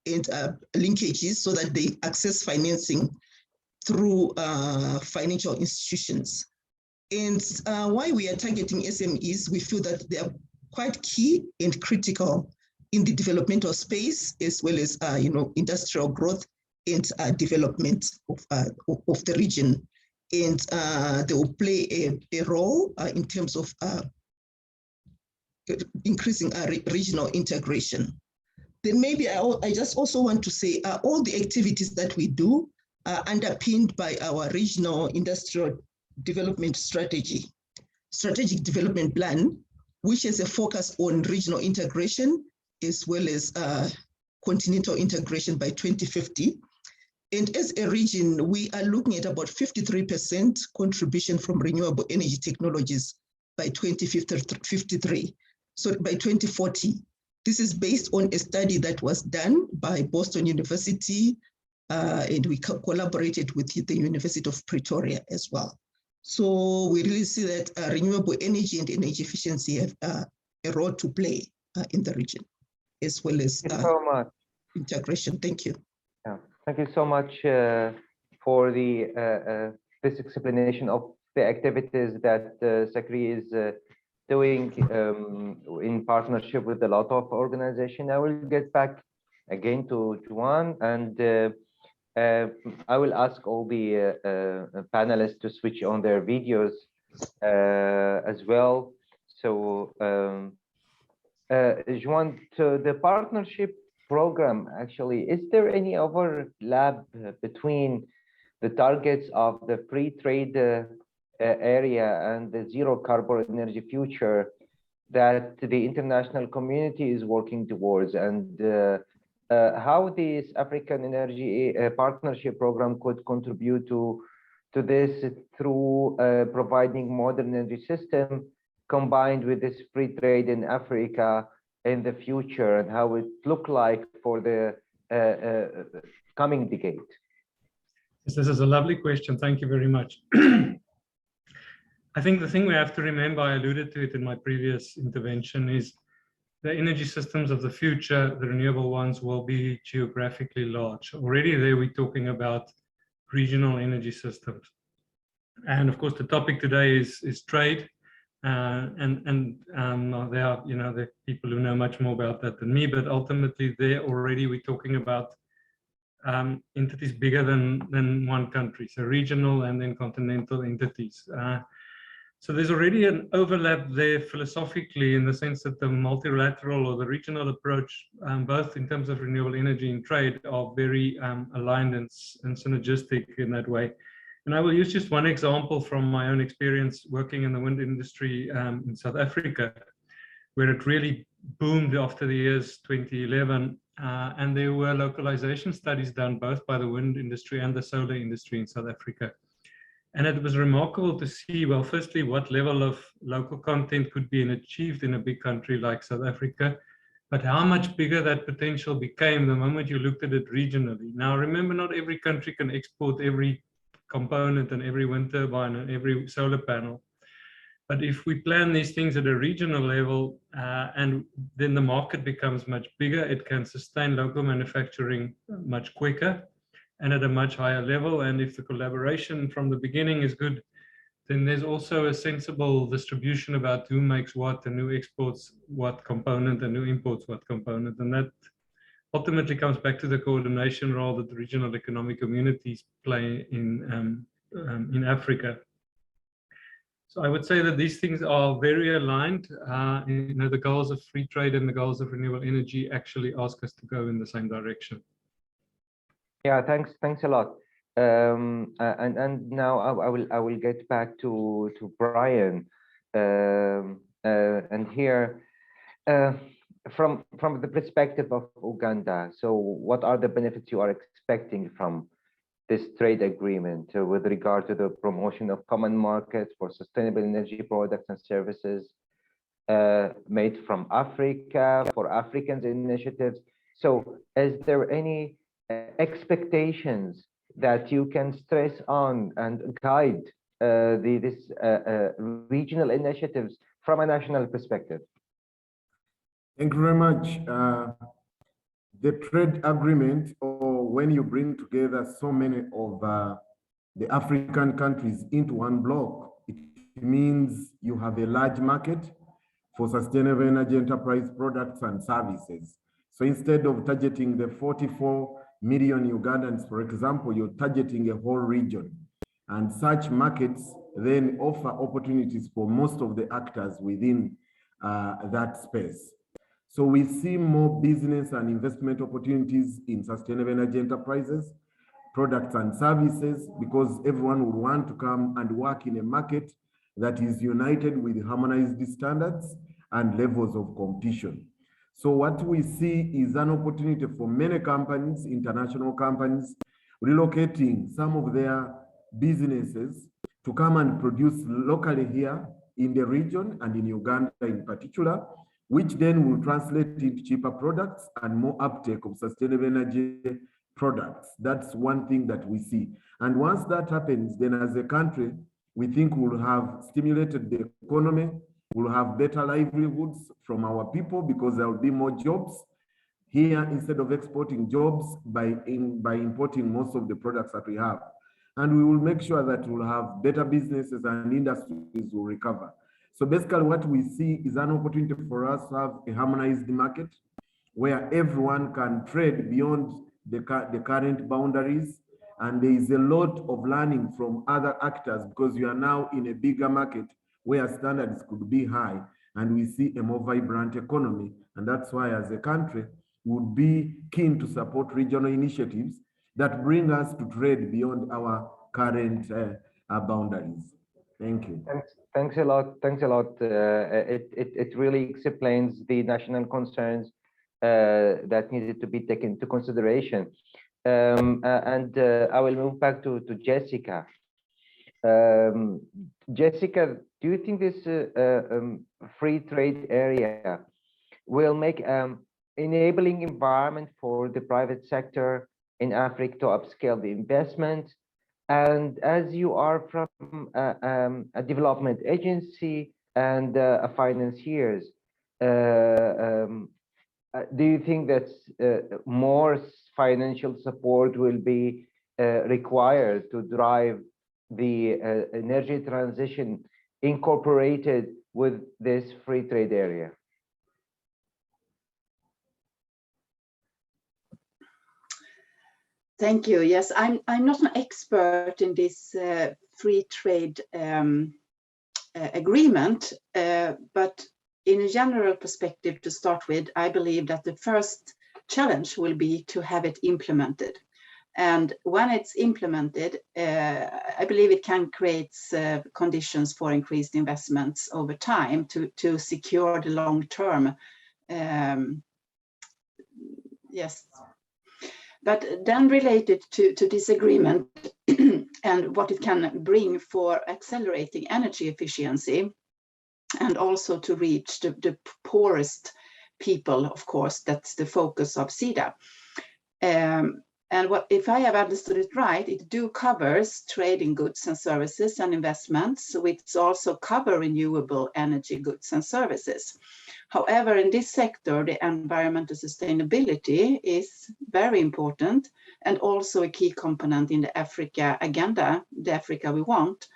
and linkages so that they access financing through financial institutions. And why we are targeting SMEs, we feel that they are quite key and critical in the developmental space, as well as industrial growth and development of the region. And they will play a role in terms of increasing regional integration. Then maybe I just also want to say all the activities that we do are underpinned by our regional industrial development strategic development plan, which has a focus on regional integration as well as continental integration by 2050. And as a region, we are looking at about 53% contribution from renewable energy technologies by 2053. So by 2040, this is based on a study that was done by Boston University, and we collaborated with the University of Pretoria as well. So we really see that renewable energy and energy efficiency have a role to play in the region, as well as integration. Thank you. Yeah, thank you so much for this explanation of the activities that SACRI is doing in partnership with a lot of organizations. I will get back again to Juan, and I will ask all the panelists to switch on their videos as well. So Juan, to the partnership program, actually, is there any overlap between the targets of the free trade area and the zero carbon energy future that the international community is working towards, and how this African Energy Partnership Program could contribute to this through providing modern energy system combined with this free trade in Africa in the future and how it look like for the coming decade? Yes, this is a lovely question. Thank you very much. I think the thing we have to remember, I alluded to it in my previous intervention, is the energy systems of the future, the renewable ones, will be geographically large. Already there we're talking about regional energy systems. And of course, the topic today is trade. There are, the people who know much more about that than me, but ultimately there already we're talking about entities bigger than one country, so regional and then continental entities. So there's already an overlap there philosophically, in the sense that the multilateral or the regional approach, both in terms of renewable energy and trade, are very aligned and synergistic in that way. And I will use just one example from my own experience working in the wind industry in South Africa, where it really boomed after the years 2011. And there were localization studies done both by the wind industry and the solar industry in South Africa. And it was remarkable to see, well, firstly, what level of local content could be achieved in a big country like South Africa, but how much bigger that potential became the moment you looked at it regionally. Now, remember, not every country can export every component and every wind turbine and every solar panel. But if we plan these things at a regional level, and then the market becomes much bigger, it can sustain local manufacturing much quicker and at a much higher level. And if the collaboration from the beginning is good, then there's also a sensible distribution about who makes what and who exports what component and who imports what component. And that ultimately comes back to the coordination role that the regional economic communities play in Africa. So I would say that these things are very aligned. The goals of free trade and the goals of renewable energy actually ask us to go in the same direction. Yeah, thanks a lot. And now I will get back to Brian, and here from the perspective of Uganda. So what are the benefits you are expecting from this trade agreement with regard to the promotion of common markets for sustainable energy products and services made from Africa, for Africans initiatives? So is there any expectations that you can stress on and guide these regional initiatives from a national perspective? Thank you very much. The trade agreement, or when you bring together so many of the African countries into one block, it means you have a large market for sustainable energy enterprise products and services. So instead of targeting the 44 million Ugandans, for example, you're targeting a whole region. And such markets then offer opportunities for most of the actors within that space. So we see more business and investment opportunities in sustainable energy enterprises, products and services, because everyone would want to come and work in a market that is united with harmonized standards and levels of competition. So what we see is an opportunity for many companies, international companies, relocating some of their businesses to come and produce locally here in the region and in Uganda in particular, which then will translate into cheaper products and more uptake of sustainable energy products. That's one thing that we see. And once that happens, then as a country, we think we'll have stimulated the economy, we'll have better livelihoods from our people because there will be more jobs here instead of exporting jobs by importing most of the products that we have. And we will make sure that we'll have better businesses and industries will recover. So basically what we see is an opportunity for us to have a harmonized market where everyone can trade beyond the current boundaries. And there is a lot of learning from other actors because you are now in a bigger market where standards could be high and we see a more vibrant economy. And that's why as a country, we would be keen to support regional initiatives that bring us to trade beyond our current boundaries. Thank you. Thanks a lot. Thanks a lot. It really explains the national concerns that needed to be taken into consideration. I will move back to Jessica. Jessica, do you think this free trade area will make enabling environment for the private sector in Africa to upscale the investment. And as you are from a development agency and a financiers, do you think that more financial support will be required to drive the energy transition incorporated with this free trade area? Thank you. Yes, I'm not an expert in this free trade agreement, but in a general perspective to start with, I believe that the first challenge will be to have it implemented. And when it's implemented, I believe it can create conditions for increased investments over time to secure the long-term. Yes. But then related to this agreement and what it can bring for accelerating energy efficiency and also to reach the poorest people, of course, that's the focus of CETA. And what, if I have understood it right, it do covers trade in goods and services and investments. So it's also cover renewable energy goods and services. However, in this sector, the environmental sustainability is very important and also a key component in the Africa agenda, the Africa we want.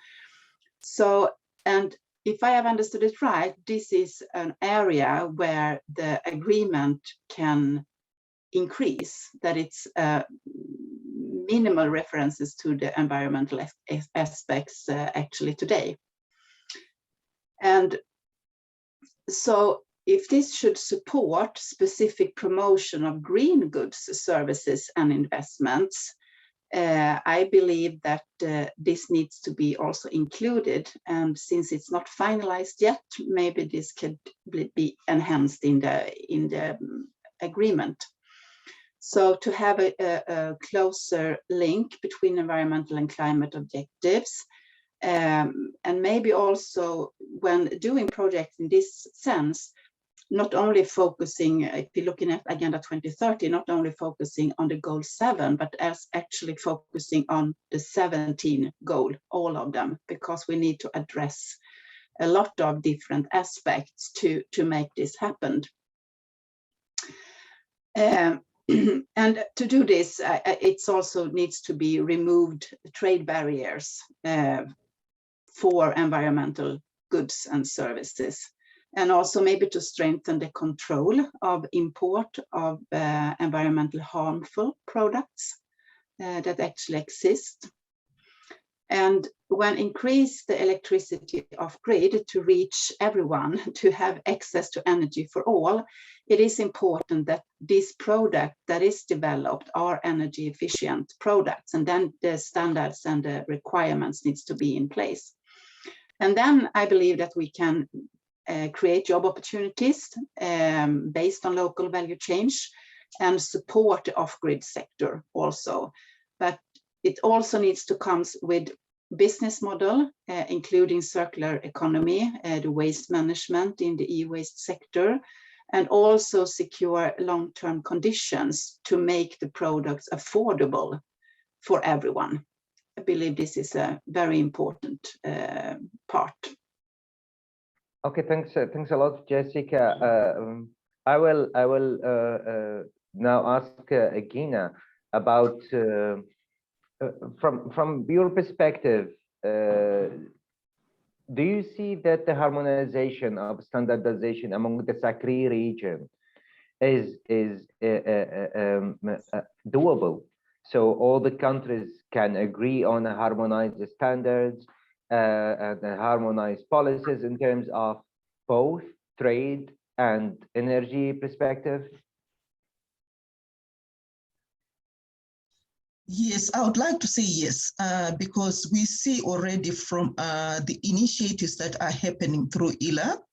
So, and if I have understood it right, this is an area where the agreement can increase, that it's minimal references to the environmental aspects actually today. And so if this should support specific promotion of green goods, services and investments, I believe that this needs to be also included. And since it's not finalized yet, maybe this could be enhanced in the agreement. So to have a closer link between environmental and climate objectives, and maybe also when doing projects in this sense, not only focusing, if you're looking at Agenda 2030, not only focusing on the goal 7, but as actually focusing on the 17 goal, all of them, because we need to address a lot of different aspects to make this happen. And to do this, it also needs to be removed trade barriers for environmental goods and services, and also maybe to strengthen the control of import of environmental harmful products that actually exist. And when increase the electricity off grid to reach everyone, to have access to energy for all, it is important that this product that is developed are energy efficient products, and then the standards and the requirements needs to be in place. And then I believe that we can create job opportunities based on local value change and support the off-grid sector also. But it also needs to come with business model, including circular economy, the waste management in the e-waste sector, and also secure long-term conditions to make the products affordable for everyone. I believe this is a very important part. Okay, thanks a lot, Jessica. I will now ask Gina about from your perspective. Do you see that the harmonization of standardization among the SACRI region is doable? So all the countries can agree on a harmonized standards and harmonized policies in terms of both trade and energy perspective? Yes, I would like to say yes, because we see already from the initiatives that are happening through ILA,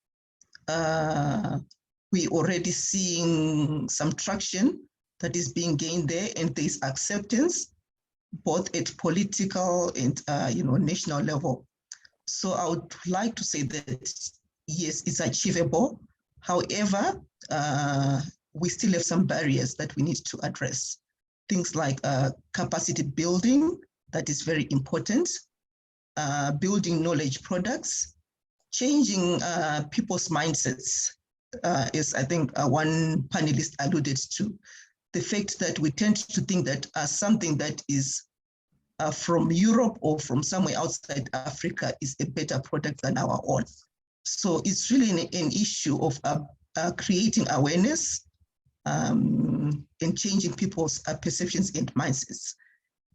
we already seeing some traction that is being gained there, and there is acceptance both at political and national level. So I would like to say that yes, it's achievable, However, we still have some barriers that we need to address. Things like capacity building, that is very important, building knowledge products, changing people's mindsets, is I think one panelist alluded to. The fact that we tend to think that something that is from Europe or from somewhere outside Africa is a better product than our own. So it's really an issue of creating awareness and changing people's perceptions and mindsets,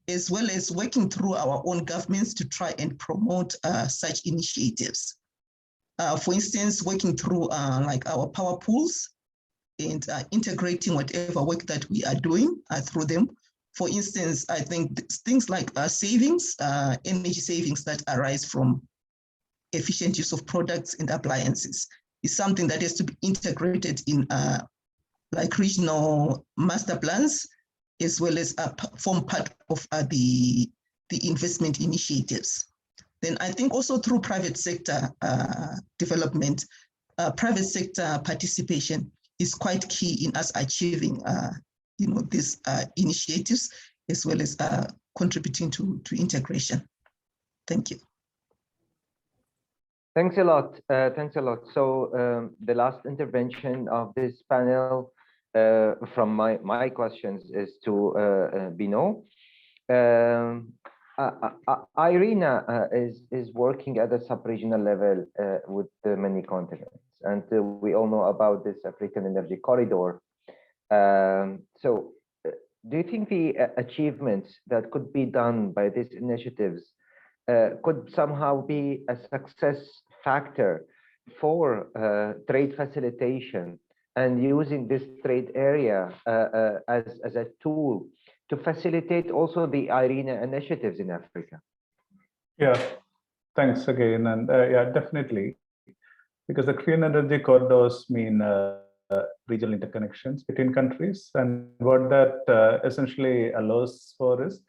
as well as working through our own governments to try and promote such initiatives. For instance, working through like our power pools and integrating whatever work that we are doing through them. For instance, I think things like savings, energy savings that arise from efficient use of products and appliances is something that has to be integrated in like regional master plans, as well as form part of the investment initiatives. Then I think also through private sector development, private sector participation is quite key in us achieving these initiatives, as well as contributing to integration. Thank you. Thanks a lot. Thanks a lot. So the last intervention of this panel from my questions is to Bino. IRENA is working at a sub-regional level with many continents, and we all know about this African Energy Corridor. So do you think the achievements that could be done by these initiatives could somehow be a success factor for trade facilitation and using this trade area as a tool to facilitate also the IRENA initiatives in Africa? Yeah, thanks again. And yeah, definitely, because the clean energy corridors mean regional interconnections between countries. And what that essentially allows for is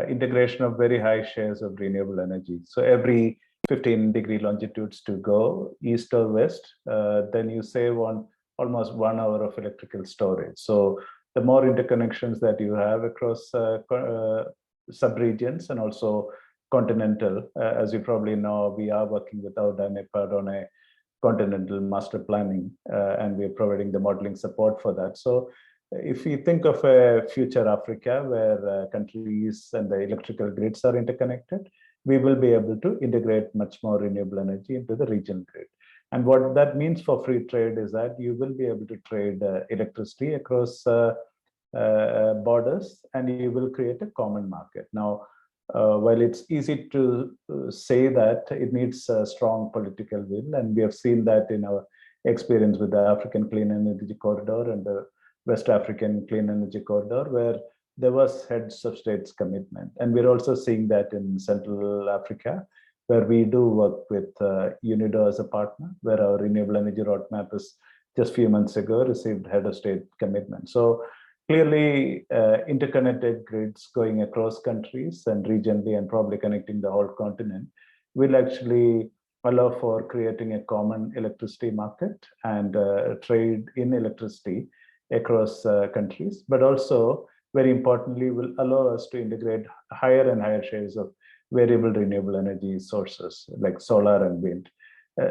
integration of very high shares of renewable energy. So every 15-degree longitudes to go east or west, then you save on almost 1 hour of electrical storage. So the more interconnections that you have across sub-regions and also continental, as you probably know, we are working with our DINEPAD on a continental master planning, and we're providing the modeling support for that. So if we think of a future Africa where countries and the electrical grids are interconnected, we will be able to integrate much more renewable energy into the regional grid. And what that means for free trade is that you will be able to trade electricity across borders, and you will create a common market. Now, while it's easy to say that, it needs a strong political will, and we have seen that in our experience with the African Clean Energy Corridor and the West African Clean Energy Corridor, where there was heads of states commitment. And we're also seeing that in Central Africa, where we do work with UNIDO as a partner, where our renewable energy roadmap is just a few months ago received head of state commitment. So clearly interconnected grids going across countries and regionally and probably connecting the whole continent will actually allow for creating a common electricity market and trade in electricity across countries, but also very importantly will allow us to integrate higher and higher shares of variable renewable energy sources like solar and wind.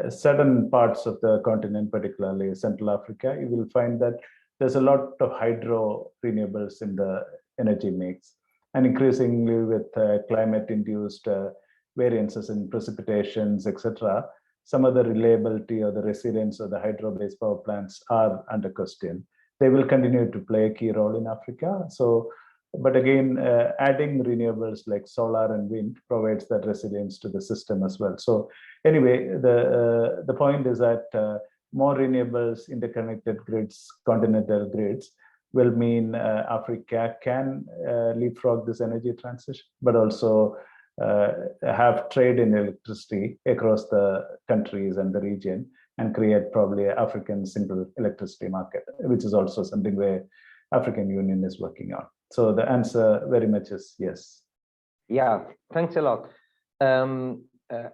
Certain parts of the continent, particularly Central Africa, you will find that there's a lot of hydro renewables in the energy mix. And increasingly with climate-induced variances in precipitations, etc., some of the reliability or the resilience of the hydro-based power plants are under question. They will continue to play a key role in Africa. So, but again, adding renewables like solar and wind provides that resilience to the system as well. So anyway, the point is that more renewables, interconnected grids, continental grids will mean Africa can leapfrog this energy transition, but also have trade in electricity across the countries and the region and create probably an African single electricity market, which is also something where African Union is working on. So the answer very much is yes. Yeah, thanks a lot.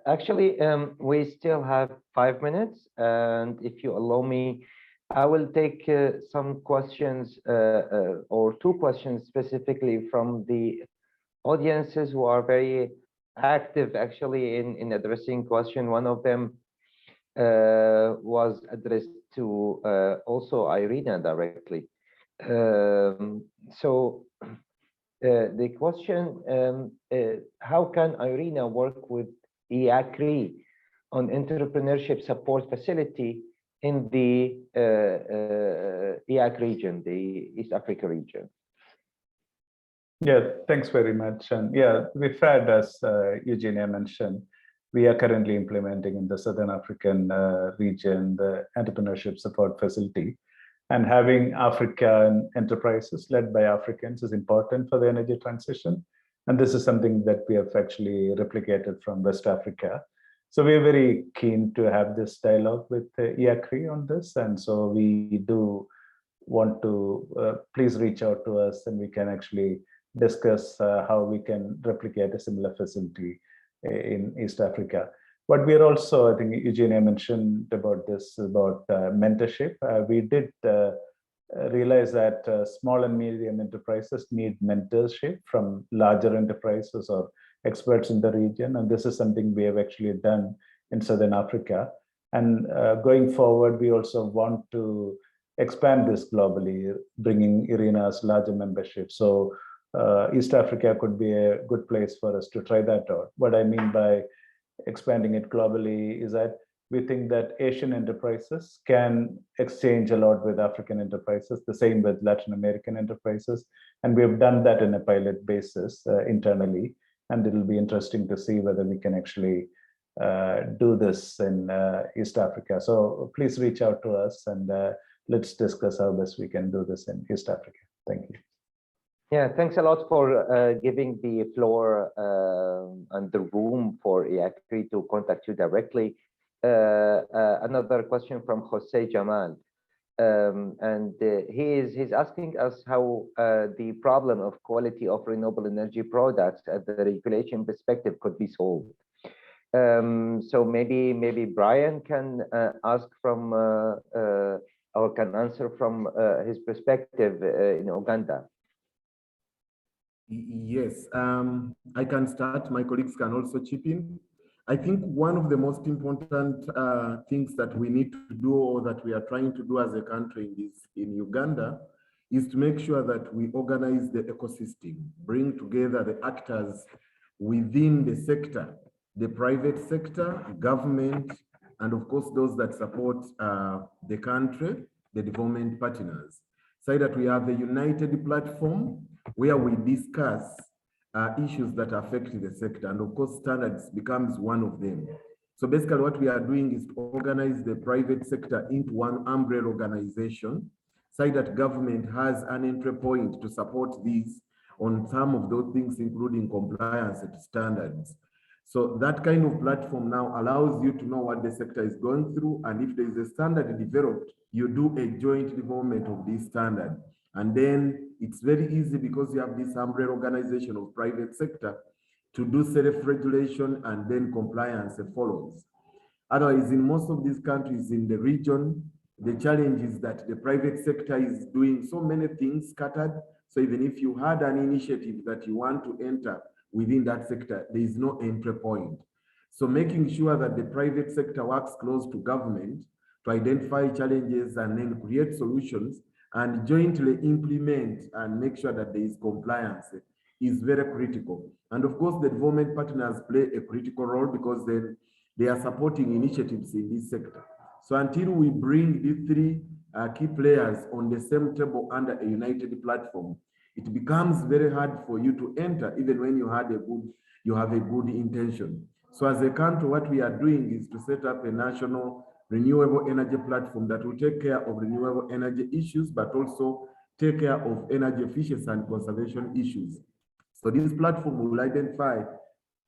Actually, we still have 5 minutes, and if you allow me, I will take some questions or 2 questions specifically from the audiences who are very active actually in addressing question. One of them was addressed to also Irina directly. So the question, how can Irina work with AfCFTA on entrepreneurship support facility in the AfCFTA region, the East Africa region? Yeah, thanks very much. And yeah, we've had, as Eugenia mentioned, we are currently implementing in the Southern African region the entrepreneurship support facility. And having African enterprises led by Africans is important for the energy transition. And this is something that we have actually replicated from West Africa. So we're very keen to have this dialogue with AfCFTA on this. And so we do want to please reach out to us, and we can actually discuss how we can replicate a similar facility in East Africa. But we are also, I think Eugenia mentioned about this, about mentorship. We did realize that small and medium enterprises need mentorship from larger enterprises or experts in the region. And this is something we have actually done in Southern Africa. And going forward, we also want to expand this globally, bringing Irina's larger membership. So East Africa could be a good place for us to try that out. What I mean by expanding it globally is that we think that Asian enterprises can exchange a lot with African enterprises, the same with Latin American enterprises. And we've done that in a pilot basis internally. And it'll be interesting to see whether we can actually do this in East Africa. So please reach out to us, and let's discuss how best we can do this in East Africa. Thank you. Yeah, thanks a lot for giving the floor and the room for AfCFTA to contact you directly. Another question from Jose Jamal, and he's asking us how the problem of quality of renewable energy products at the regulation perspective could be solved. So maybe Brian can ask from or can answer from his perspective in Uganda. Yes, I can start. My colleagues can also chip in. I think one of the most important things that we need to do, or that we are trying to do as a country in Uganda, is to make sure that we organize the ecosystem, bring together the actors within the sector, the private sector, government, and of course those that support the country, the development partners, so that we have a united platform where we discuss issues that affect the sector, and of course standards becomes one of them. So basically what we are doing is to organize the private sector into one umbrella organization, so that government has an entry point to support these on some of those things, including compliance and standards. So that kind of platform now allows you to know what the sector is going through, and if there is a standard developed, you do a joint development of this standard. And then it's very easy, because you have this umbrella organization of private sector, to do self-regulation, and then compliance follows. Otherwise, in most of these countries in the region, the challenge is that the private sector is doing so many things scattered. So even if you had an initiative that you want to enter within that sector, there is no entry point. So making sure that the private sector works close to government to identify challenges and then create solutions and jointly implement and make sure that there is compliance is very critical. And of course, the development partners play a critical role, because then they are supporting initiatives in this sector. So until we bring these three key players on the same table under a united platform, it becomes very hard for you to enter, even when you have a good intention. So as a country, what we are doing is to set up a national renewable energy platform that will take care of renewable energy issues, but also take care of energy efficiency and conservation issues. So this platform will identify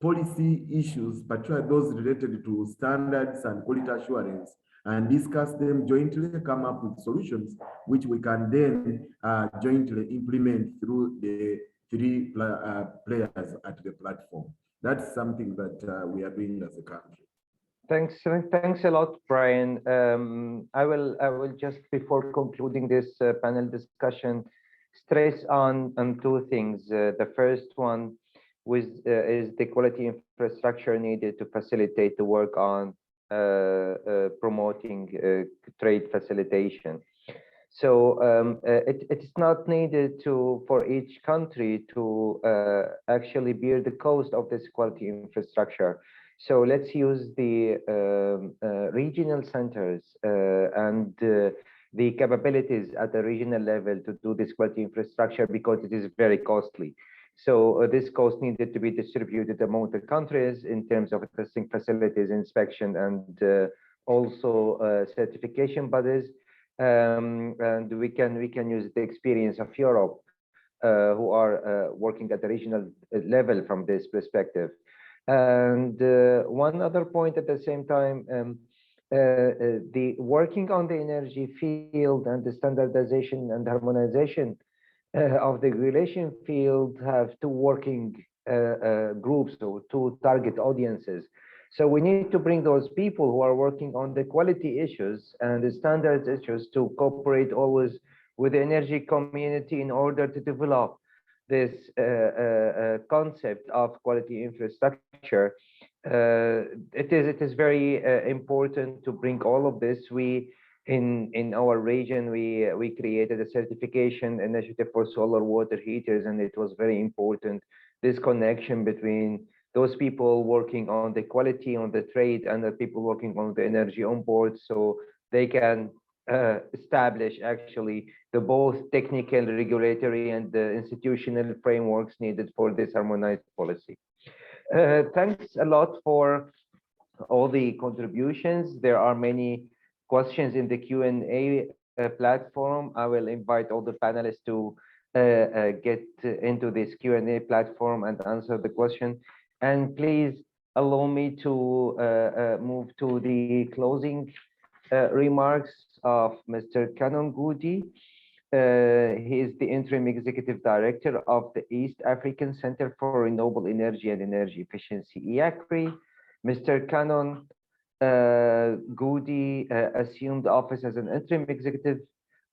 policy issues, particularly those related to standards and quality assurance, and discuss them jointly, come up with solutions, which we can then jointly implement through the three players at the platform. That's something that we are doing as a country. Thanks a lot, Brian. I will just, before concluding this panel discussion, stress on two things. The first one is the quality infrastructure needed to facilitate the work on promoting trade facilitation. So it's not needed for each country to actually bear the cost of this quality infrastructure. So let's use the regional centers and the capabilities at the regional level to do this quality infrastructure, because it is very costly. So this cost needed to be distributed among the countries in terms of testing facilities, inspection, and also certification bodies. And we can use the experience of Europe, who are working at the regional level from this perspective. And one other point at the same time, the working on the energy field and the standardization and harmonization of the regulation field have two working groups, or two target audiences. So we need to bring those people who are working on the quality issues and the standards issues to cooperate always with the energy community in order to develop this concept of quality infrastructure. It is very important to bring all of this. In our region, we created a certification initiative for solar water heaters, and it was very important, this connection between those people working on the quality on the trade and the people working on the energy on board, so they can establish actually the both technical, regulatory, and the institutional frameworks needed for this harmonized policy. Thanks a lot for all the contributions. There are many questions in the Q&A platform. I will invite all the panelists to get into this Q&A platform and answer the question. And please allow me to move to the closing remarks of Mr. Canon Goody. He is the Interim Executive Director of the East African Center for Renewable Energy and Energy Efficiency, EACRI. Mr. Canon Goody assumed office as an Interim Executive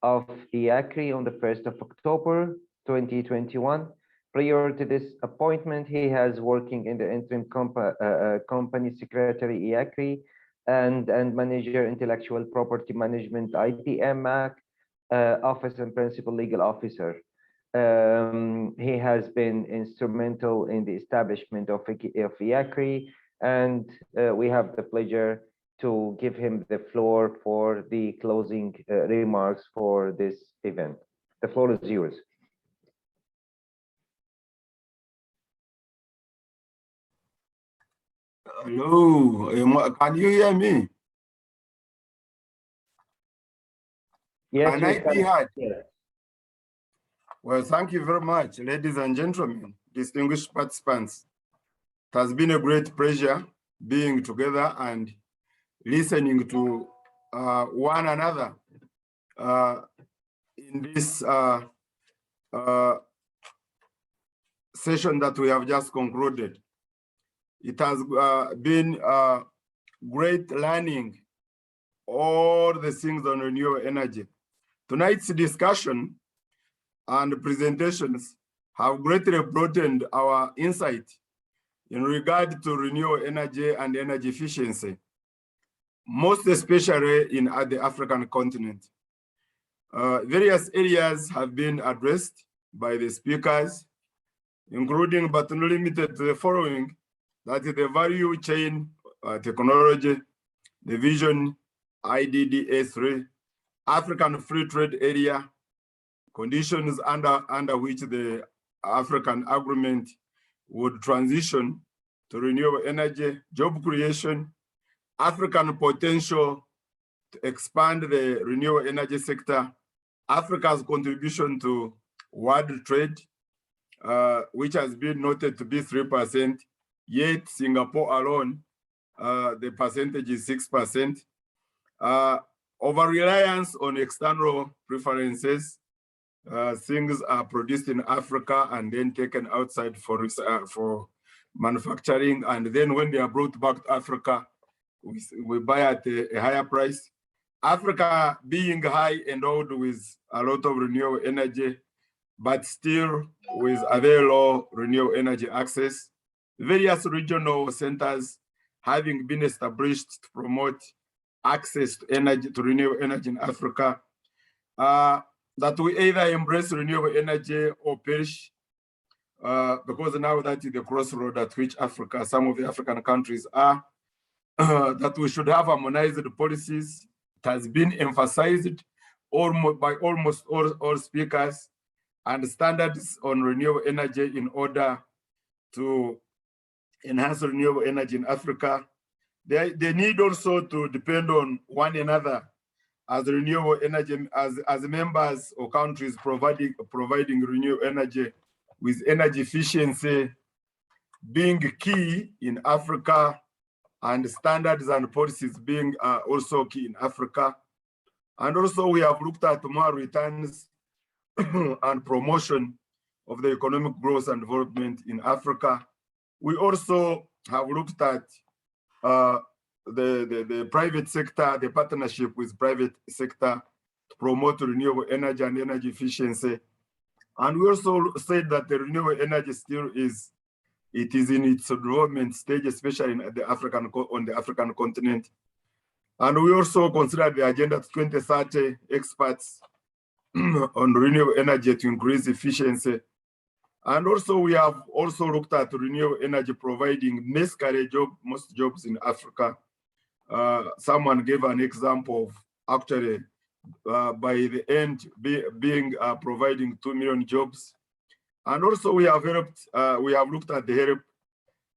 of EACRI on the 1st of October 2021. Prior to this appointment, he has working in the interim company secretary EACRI and manager intellectual property management IPMAC office and principal legal officer. He has been instrumental in the establishment of EACRI, and we have the pleasure to give him the floor for the closing remarks for this event. The floor is yours. Hello, can you hear me? Yes, Can I be heard? Yes. Well, thank you very much, ladies and gentlemen, distinguished participants. It has been a great pleasure being together and listening to one another in this session that we have just concluded. It has been great learning all the things on renewable energy. Tonight's discussion and presentations have greatly broadened our insight in regard to renewable energy and energy efficiency, most especially in the African continent. Various areas have been addressed by the speakers, including but not limited to the following: that is the value chain technology, the vision IDDA 3, African Free Trade Area, conditions under which the African Agreement would transition to renewable energy, job creation, African potential to expand the renewable energy sector, Africa's contribution to world trade, which has been noted to be 3%, yet Singapore alone, the percentage is 6%. Over-reliance on external preferences. Things are produced in Africa and then taken outside for manufacturing, and then when they are brought back to Africa, we buy at a higher price. Africa being high endowed with a lot of renewable energy, but still with a very low renewable energy access. Various regional centers having been established to promote access to energy, to renewable energy in Africa, that we either embrace renewable energy or perish, because now that is the crossroad at which Africa, some of the African countries are, that we should have harmonized policies. It has been emphasized by almost all speakers, and standards on renewable energy in order to enhance renewable energy in Africa. They need also to depend on one another as renewable energy, as members or countries providing renewable energy, with energy efficiency being key in Africa, and standards and policies being also key in Africa. And also we have looked at more returns and promotion of the economic growth and development in Africa. We also have looked at the private sector, the partnership with private sector to promote renewable energy and energy efficiency. And we also said that the renewable energy still is in its development stage, especially on the African continent. And we also consider the Agenda 2030 experts on renewable energy to increase efficiency. And also we have also looked at renewable energy providing most jobs in Africa. Someone gave an example of actually by the end providing 2 million jobs. And also we have looked at the help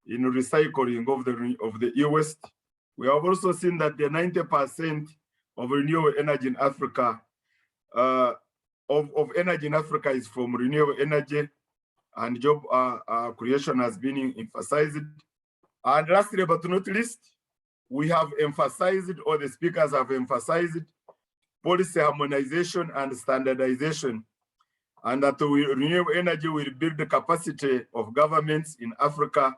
in recycling of the e-waste. We have also seen that the 90% of renewable energy in Africa, of energy in Africa is from renewable energy, and job creation has been emphasized. And lastly, but not least, we have emphasized, or the speakers have emphasized, policy harmonization and standardization, and that renewable energy will build the capacity of governments in Africa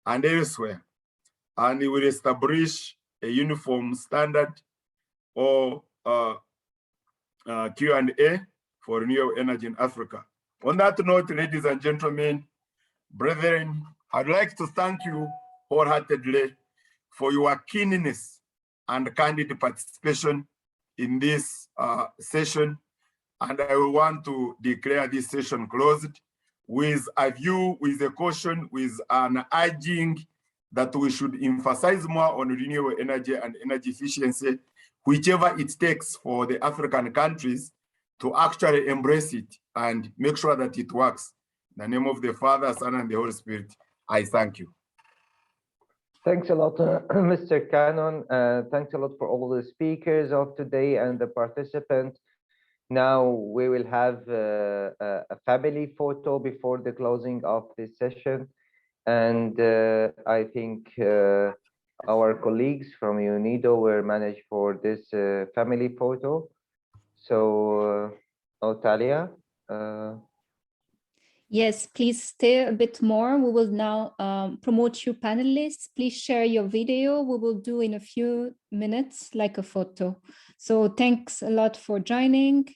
and elsewhere, and it will establish a uniform standard or Q&A for renewable energy in Africa. On that note, ladies and gentlemen, brethren, I'd like to thank you wholeheartedly for your keenness and candid participation in this session. And I want to declare this session closed with a view, with a caution, with an urging that we should emphasize more on renewable energy and energy efficiency, whichever it takes for the African countries to actually embrace it and make sure that it works. In the name of the Father, Son, and the Holy Spirit, I thank you. Thanks a lot, Mr. Cannon. Thanks a lot for all the speakers of today and the participants. Now we will have a family photo before the closing of this session. And I think our colleagues from UNIDO will manage for this family photo. So, Otalia. Yes, please stay a bit more. We will now promote you panelists. Please share your video. We will do in a few minutes like a photo. So thanks a lot for joining.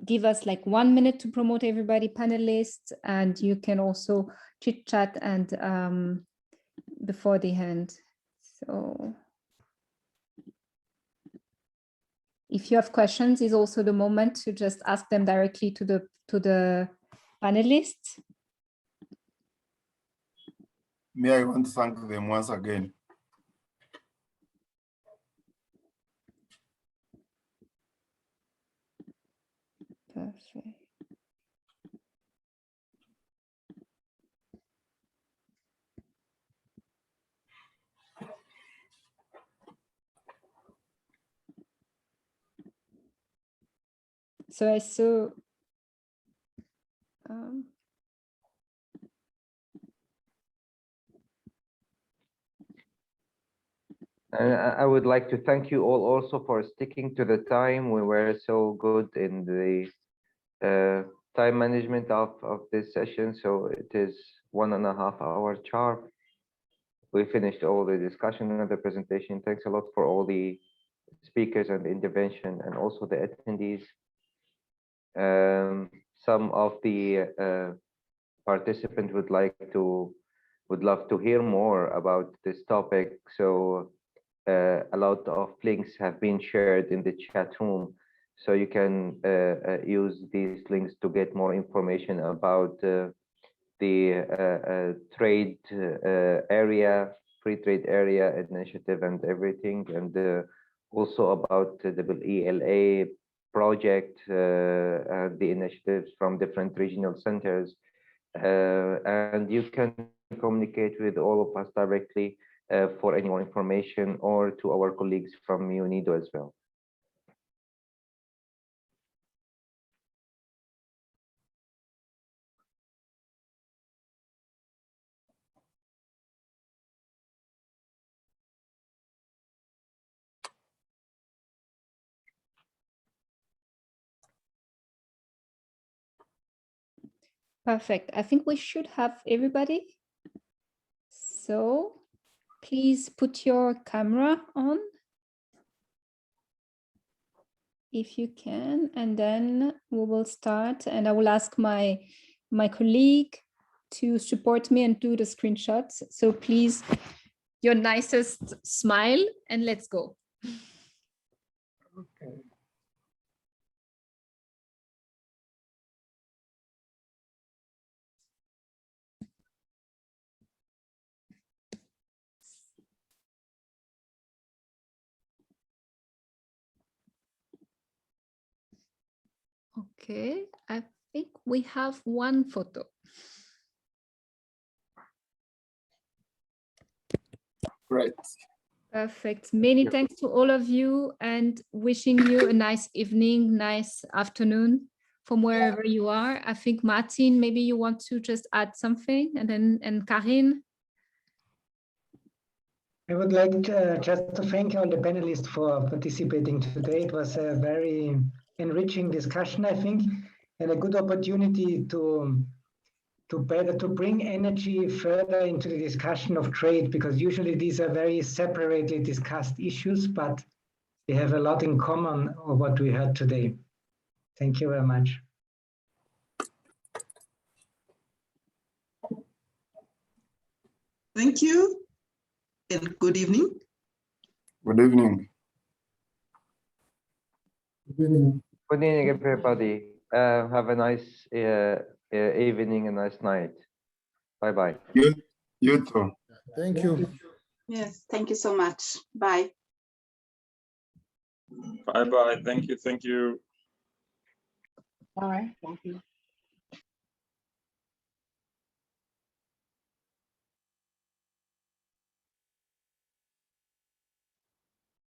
Give us like 1 minute to promote everybody, panelists, and you can also chit chat and before the end. So if you have questions, is also the moment to just ask them directly to the panelists. May I want to thank them once again. Perfect. So I saw I would like to thank you all also for sticking to the time. We were so good in the time management of this session, so it is 1.5 hours sharp. We finished all the discussion and the presentation. Thanks a lot for all the speakers and the intervention and also the attendees. Some of the participants would love to hear more about this topic. So a lot of links have been shared in the chat room. So you can use these links to get more information about the trade area, free trade area initiative and everything, and also about the ELA project, the initiatives from different regional centers. And you can communicate with all of us directly for any more information, or to our colleagues from UNIDO as well. Perfect. I think we should have everybody. So please put your camera on if you can, and then we will start. And I will ask my colleague to support me and do the screenshots. So please, your nicest smile, and let's go. Okay. Okay, I think we have one photo. Great. Perfect. Many thanks to all of you, and wishing you a nice evening, nice afternoon from wherever you are. I think Martin, maybe you want to just add something, and then Karin. I would like just to thank all the panelists for participating today. It was a very enriching discussion, I think, and a good opportunity to bring energy further into the discussion of trade, because usually these are very separately discussed issues, but they have a lot in common of what we heard today. Thank you very much. Thank you, and good evening. Good evening. Good evening, everybody. Have a nice evening, a nice night. Bye-bye. You too. Thank you. Yes, thank you so much. Bye. Bye-bye. Thank you. Thank you. Bye. Thank you.